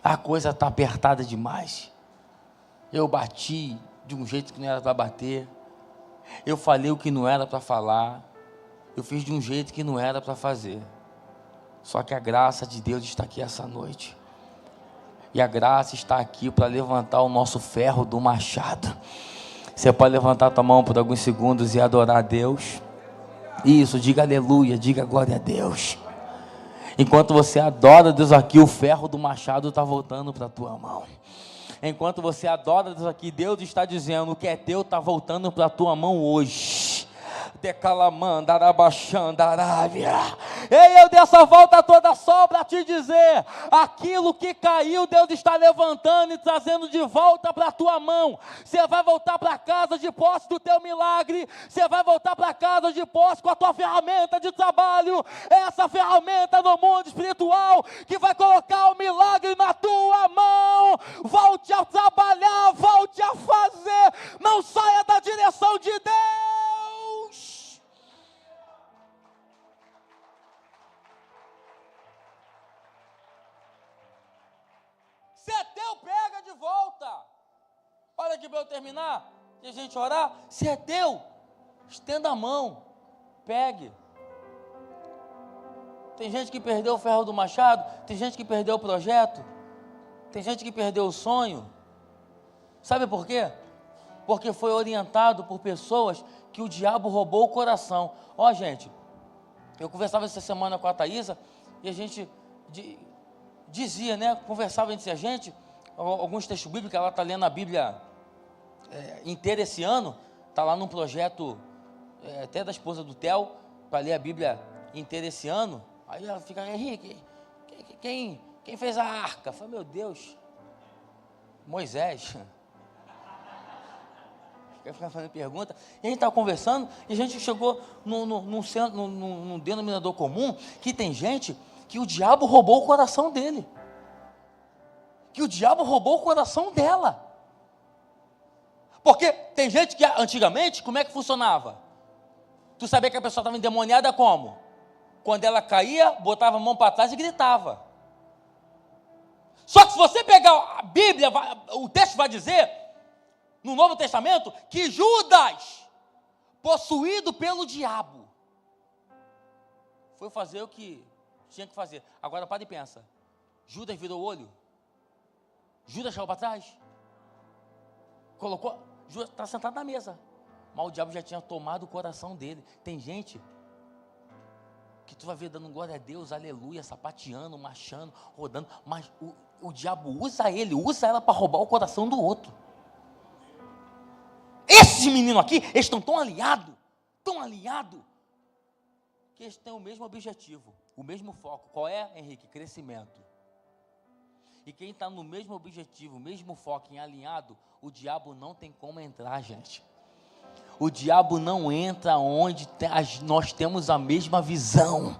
A coisa está apertada demais. Eu bati de um jeito que não era para bater. Eu falei o que não era para falar. Eu fiz de um jeito que não era para fazer. Só que a graça de Deus está aqui essa noite. E a graça está aqui para levantar o nosso ferro do machado. Você pode levantar a tua mão por alguns segundos e adorar a Deus. Isso, diga aleluia, diga glória a Deus. Enquanto você adora Deus aqui, o ferro do machado está voltando para a tua mão. Enquanto você adora Deus aqui, Deus está dizendo, o que é teu está voltando para a tua mão hoje. Ei, eu dei essa volta toda só para te dizer, aquilo que caiu, Deus está levantando e trazendo de volta para a tua mão. Você vai voltar para casa de posse do teu milagre, você vai voltar para casa de posse com a tua ferramenta de trabalho, essa ferramenta no mundo espiritual, que vai colocar o milagre na tua mão. Volte a trabalhar, volte a fazer, não saia da direção de Deus. Se é teu, pega de volta. Olha aqui para eu terminar, e a gente orar. Se é teu, estenda a mão, pegue. Tem gente que perdeu o ferro do machado, tem gente que perdeu o projeto, tem gente que perdeu o sonho. Sabe por quê? Porque foi orientado por pessoas que o diabo roubou o coração. Ó, gente, eu conversava essa semana com a Thaísa e a gente dizia, né, conversava entre a gente, alguns textos bíblicos, ela está lendo a Bíblia inteira esse ano, está lá num projeto até da esposa do Theo, para ler a Bíblia inteira esse ano. Aí ela fica, Henrique, quem fez a arca? Eu falei, meu Deus, Moisés. Fica fazendo pergunta, e a gente estava conversando, e a gente chegou num denominador comum, que tem gente que o diabo roubou o coração dele, que o diabo roubou o coração dela, porque tem gente que antigamente, como é que funcionava? Tu sabia que a pessoa estava endemoniada como? Quando ela caía, botava a mão para trás e gritava. Só que se você pegar a Bíblia, o texto vai dizer, no Novo Testamento, que Judas, possuído pelo diabo, foi fazer o que tinha que fazer. Agora para e pensa, Judas virou o olho? Judas caiu para trás? Judas está sentado na mesa, mas o diabo já tinha tomado o coração dele. Tem gente que tu vai ver dando glória a Deus, aleluia, sapateando, marchando, rodando, mas o diabo usa ela para roubar o coração do outro. Esses meninos aqui, eles estão tão alinhados, que eles têm o mesmo objetivo, o mesmo foco. Qual é, Henrique? Crescimento. E quem está no mesmo objetivo, mesmo foco em alinhado, o diabo não tem como entrar, gente. O diabo não entra onde nós temos a mesma visão.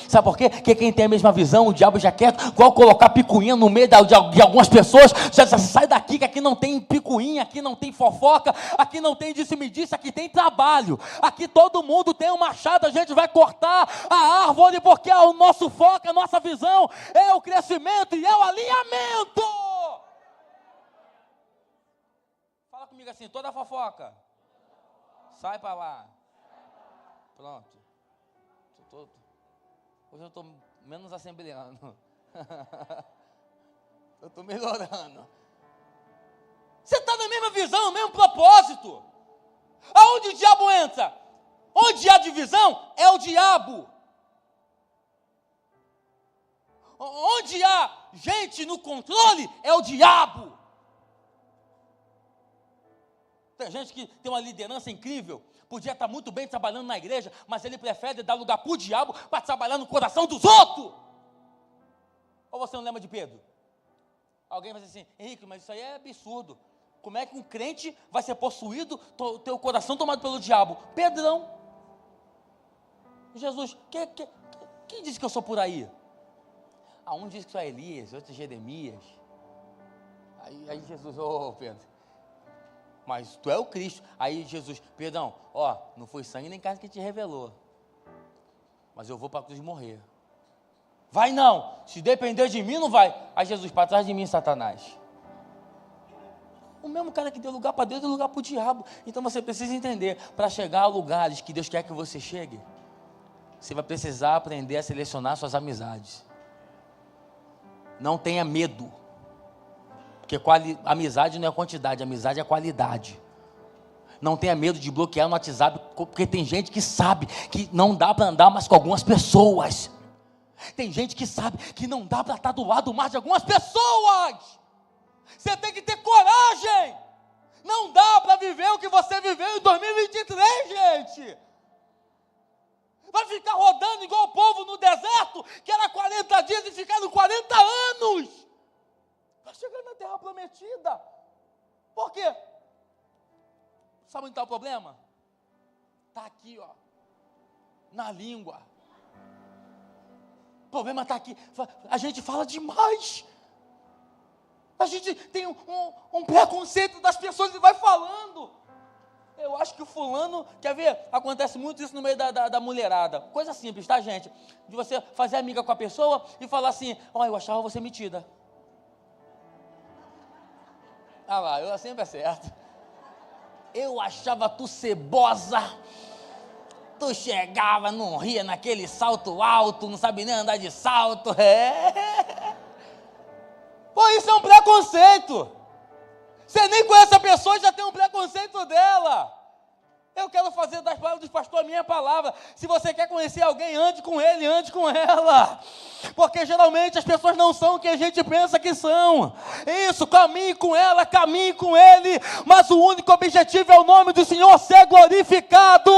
Sabe por quê? Porque quem tem a mesma visão, o diabo já quer igual colocar picuinha no meio de algumas pessoas. Já sai daqui, que aqui não tem picuinha, aqui não tem fofoca, aqui não tem disse-me-disse, aqui tem trabalho. Aqui todo mundo tem um machado, a gente vai cortar a árvore, porque é o nosso foco, a nossa visão é o crescimento e é o alinhamento. Fala comigo assim, toda fofoca Sai para lá. Pronto. Hoje eu estou menos assembleando. Eu estou melhorando. Você está na mesma visão, no mesmo propósito. Aonde o diabo entra? Onde há divisão, é o diabo. Onde há gente no controle, é o diabo. Tem gente que tem uma liderança incrível, podia estar muito bem trabalhando na igreja, mas ele prefere dar lugar para o diabo para trabalhar no coração dos outros. Ou você não lembra de Pedro? Alguém vai dizer assim, Henrique, mas isso aí é absurdo. Como é que um crente vai ser possuído, ter o coração tomado pelo diabo? Pedrão. Jesus, quem disse que eu sou por aí? Um diz que sou Elias, outro Jeremias. Aí Jesus, Pedro, mas tu é o Cristo. Aí Jesus, Pedrão, não foi sangue nem carne que te revelou, mas eu vou para a cruz morrer. Vai não, se depender de mim não vai. Aí Jesus, para trás de mim, Satanás. O mesmo cara que deu lugar para Deus, deu lugar para o diabo. Então você precisa entender, para chegar a lugares que Deus quer que você chegue, você vai precisar aprender a selecionar suas amizades. Não tenha medo, porque amizade não é quantidade, amizade é qualidade. Não tenha medo de bloquear no WhatsApp, porque tem gente que sabe que não dá para andar mais com algumas pessoas. Tem gente que sabe que não dá para estar do lado mais de algumas pessoas. Você tem que ter coragem. Não dá para viver o que você viveu em 2023, gente. Vai ficar rodando igual o povo no deserto, que era 40 dias e ficaram 40 anos. Vai chegar na terra prometida. Por quê? Sabe onde está o problema? Está aqui, na língua. O problema está aqui. A gente fala demais. A gente tem um preconceito das pessoas e vai falando. Eu acho que o fulano, quer ver? Acontece muito isso no meio da mulherada. Coisa simples, tá, gente? De você fazer amiga com a pessoa e falar assim, eu achava você metida. Ah lá, eu sempre acerto. Eu achava tu cebosa. Tu chegava, não ria naquele salto alto, não sabe nem andar de salto. Pô, isso é um preconceito. Você nem conhece a pessoa e já tem um preconceito dela. Eu quero fazer das palavras do pastor a minha palavra. Se você quer conhecer alguém, ande com ele, ande com ela. Porque geralmente as pessoas não são o que a gente pensa que são. Isso, caminhe com ela, caminhe com ele. Mas o único objetivo é o nome do Senhor ser glorificado.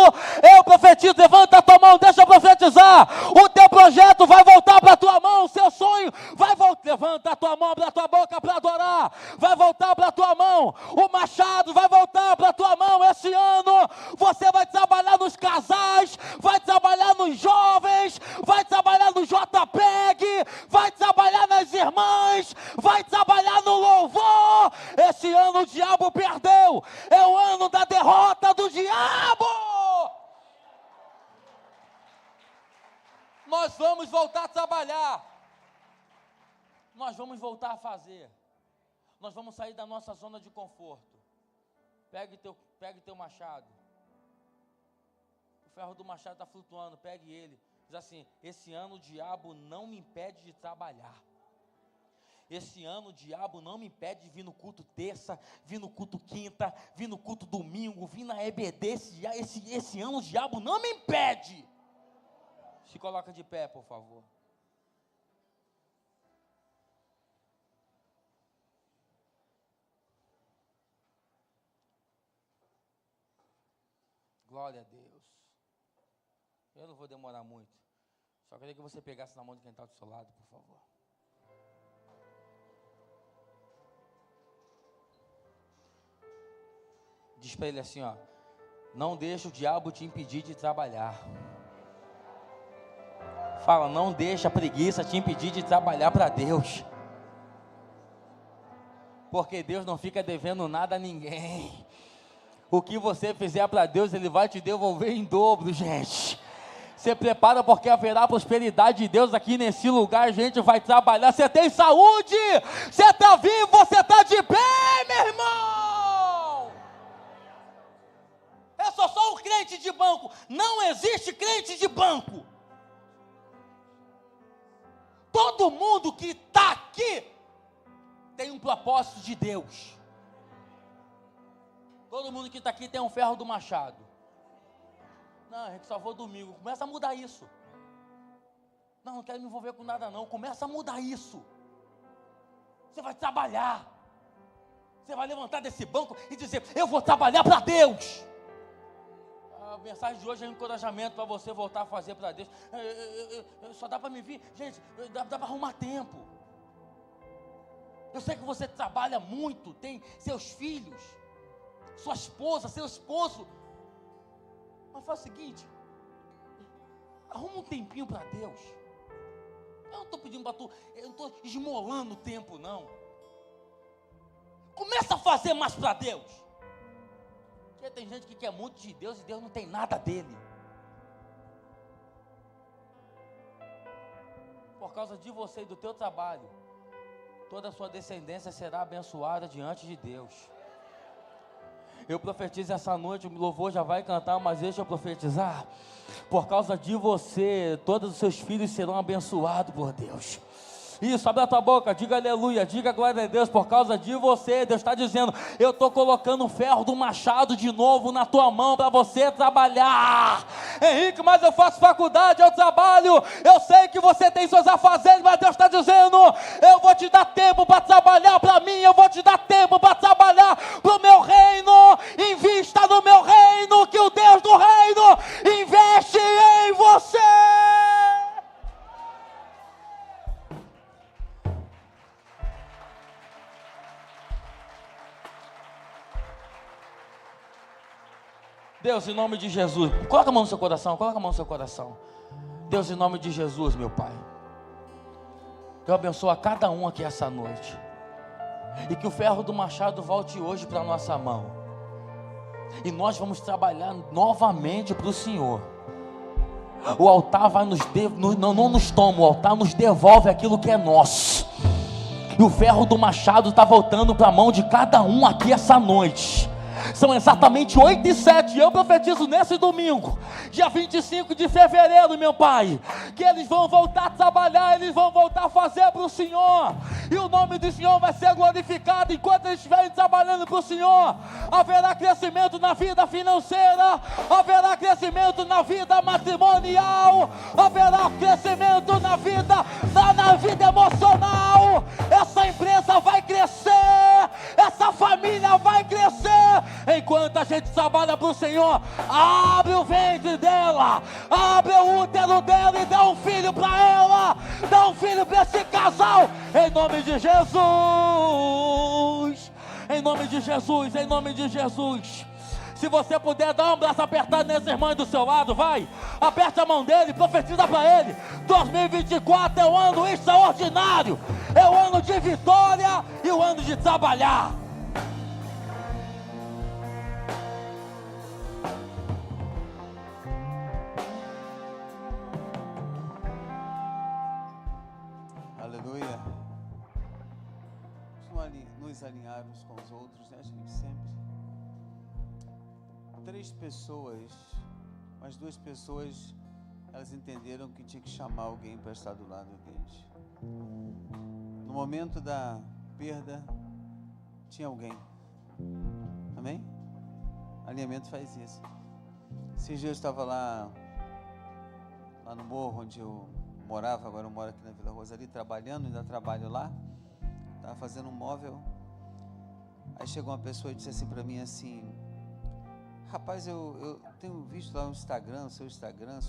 Eu profetizo, levanta a tua mão, deixa eu profetizar. O teu projeto vai voltar para a tua mão, o seu sonho vai voltar. Levanta a tua mão, abre a tua boca para adorar. Vai voltar para a tua mão. O machado vai voltar para a tua mão esse ano. Você vai trabalhar nos casais, vai trabalhar nos jovens, vai trabalhar no JPEG, vai trabalhar nas irmãs, vai trabalhar no louvor. Esse ano o diabo perdeu, é o ano da derrota do diabo. Nós vamos voltar a trabalhar, nós vamos voltar a fazer, nós vamos sair da nossa zona de conforto. Pegue teu machado. O ferro do machado está flutuando, pegue ele. Diz assim, esse ano o diabo não me impede de trabalhar. Esse ano o diabo não me impede de vir no culto terça, vir no culto quinta, vir no culto domingo, vir na EBD. Esse ano o diabo não me impede. Se coloca de pé, por favor. Glória a Deus. Eu não vou demorar muito. Só queria que você pegasse na mão de quem está do seu lado, por favor. Diz para ele assim, não deixa o diabo te impedir de trabalhar. Fala, não deixa a preguiça te impedir de trabalhar para Deus. Porque Deus não fica devendo nada a ninguém. O que você fizer para Deus, Ele vai te devolver em dobro, gente. Você prepara porque haverá prosperidade de Deus aqui nesse lugar, gente vai trabalhar. Você tem saúde, você está vivo, você está de pé, meu irmão. É só o crente de banco. Não existe crente de banco. Todo mundo que está aqui tem um propósito de Deus. Todo mundo que está aqui tem um ferro do machado. Não, Henrique, só vou domingo. Começa a mudar isso. Não quero me envolver com nada não. Começa a mudar isso. Você vai trabalhar. Você vai levantar desse banco e dizer, eu vou trabalhar para Deus. A mensagem de hoje é um encorajamento para você voltar a fazer para Deus. Só dá para me vir, gente, dá para arrumar tempo. Eu sei que você trabalha muito, tem seus filhos, sua esposa, seu esposo. Mas faz o seguinte, arruma um tempinho para Deus. Eu não estou pedindo para tu, eu não estou esmolando o tempo, não. Começa a fazer mais para Deus. Porque tem gente que quer muito de Deus e Deus não tem nada dele. Por causa de você e do teu trabalho, toda a sua descendência será abençoada diante de Deus. Eu profetizo essa noite, o louvor já vai cantar, mas deixa eu profetizar. Por causa de você, todos os seus filhos serão abençoados por Deus. Isso, abre a tua boca, diga aleluia, diga glória a Deus, por causa de você. Deus está dizendo, eu estou colocando o ferro do machado de novo na tua mão para você trabalhar. Henrique, mas eu faço faculdade, eu trabalho, eu sei que você tem seus afazeres, mas Deus está dizendo, eu vou te dar tempo para trabalhar para mim, eu vou te dar tempo para trabalhar para o meu reino. Invista no meu reino, que o Deus do reino investe em você. Deus, em nome de Jesus, coloca a mão no seu coração, coloca a mão no seu coração. Deus, em nome de Jesus, meu Pai, eu abençoo a cada um aqui essa noite, e que o ferro do machado volte hoje para a nossa mão, e nós vamos trabalhar novamente para o Senhor. O altar vai não nos toma, o altar nos devolve aquilo que é nosso, e o ferro do machado está voltando para a mão de cada um aqui essa noite. São exatamente 8h07, eu profetizo nesse domingo, dia 25 de fevereiro, meu Pai, que eles vão voltar a trabalhar, eles vão voltar a fazer para o Senhor, e o nome do Senhor vai ser glorificado. Enquanto eles estiverem trabalhando para o Senhor, haverá crescimento na vida financeira, haverá crescimento na vida matrimonial, haverá crescimento na vida emocional. Essa empresa vai crescer, essa família vai crescer. Enquanto a gente trabalha para o Senhor, abre o ventre dela, abre o útero dela e dá um filho para ela, dá um filho para esse casal, em nome de Jesus, em nome de Jesus, em nome de Jesus. Se você puder dar um abraço apertado nesse irmão do seu lado, vai, aperte a mão dele, profetiza para ele. 2024 é um ano extraordinário, é o ano de vitória e o ano de trabalhar. Aleluia. Vamos nos alinhar uns com os outros, né, gente? Sempre. 3 pessoas, mas 2 pessoas, elas entenderam que tinha que chamar alguém para estar do lado deles. No momento da perda, tinha alguém. Amém? Alinhamento faz isso. Esses dias eu estava lá no morro onde eu morava, agora eu moro aqui na Vila Rosali, trabalhando, ainda trabalho lá, estava fazendo um móvel. Aí chegou uma pessoa e disse assim para mim assim: rapaz, eu tenho visto lá no Instagram, seu Instagram,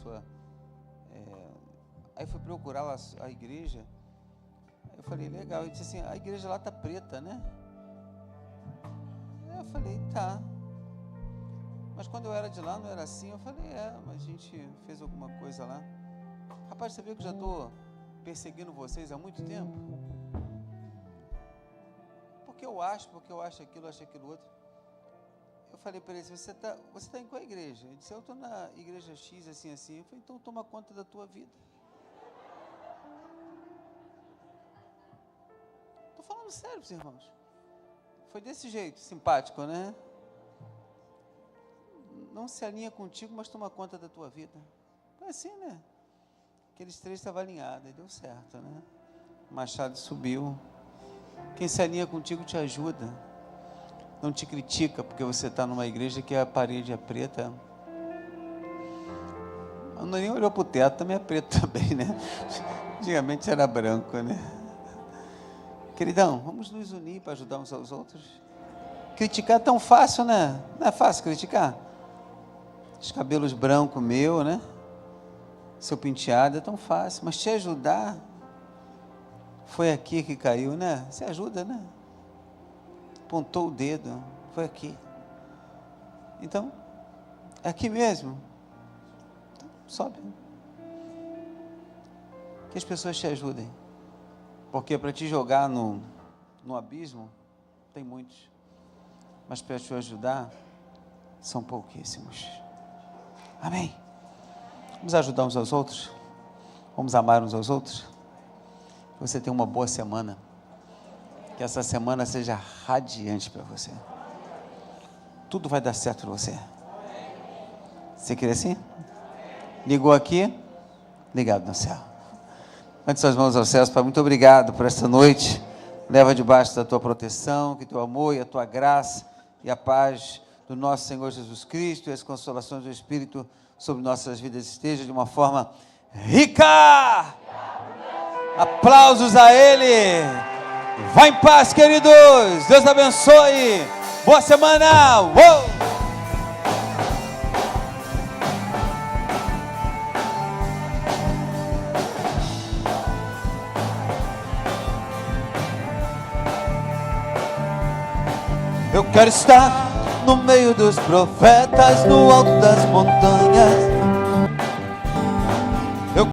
aí fui procurar lá a igreja. Aí eu falei, legal. Ele disse assim, a igreja lá tá preta, né? Aí eu falei, tá. Mas quando eu era de lá não era assim. Eu falei, mas a gente fez alguma coisa lá. Rapaz, você viu que eu já estou perseguindo vocês há muito tempo? Porque eu acho aquilo outro. Eu falei para ele, você tá em qual igreja? Ele disse, eu estou na igreja X, assim. Eu falei, então toma conta da tua vida. Estou falando sério para os irmãos. Foi desse jeito, simpático, né? não se alinha contigo, mas toma conta da tua vida. Foi assim, né? Aqueles 3 estavam alinhados, e deu certo, né? O machado subiu. Quem se alinha contigo te ajuda. Não te critica porque você está numa igreja que a parede é preta. A nem olhou para o teto, também é preto também, né? Antigamente era branco, né? Queridão, vamos nos unir para ajudar uns aos outros. Criticar é tão fácil, né? Não é fácil criticar? Os cabelos brancos meu, né? Seu penteado é tão fácil, mas te ajudar, foi aqui que caiu, né? Você ajuda, né? Apontou o dedo, foi aqui. Então, é aqui mesmo. Então, sobe. Que as pessoas te ajudem. Porque para te jogar no abismo, tem muitos. Mas para te ajudar, são pouquíssimos. Amém? Vamos ajudar uns aos outros? Vamos amar uns aos outros? Que você tenha uma boa semana. Que essa semana seja radiante para você. Tudo vai dar certo para você. Você quer assim? Ligou aqui? Ligado no céu. Levante suas mãos aos céus, Pai. Muito obrigado por esta noite. Leva debaixo da tua proteção, que teu amor e a tua graça e a paz do nosso Senhor Jesus Cristo e as consolações do Espírito sobre nossas vidas esteja de uma forma rica. Aplausos a Ele. Vá em paz, queridos. Deus abençoe. Boa semana. Uou! Eu quero estar no meio dos profetas, no alto das montanhas,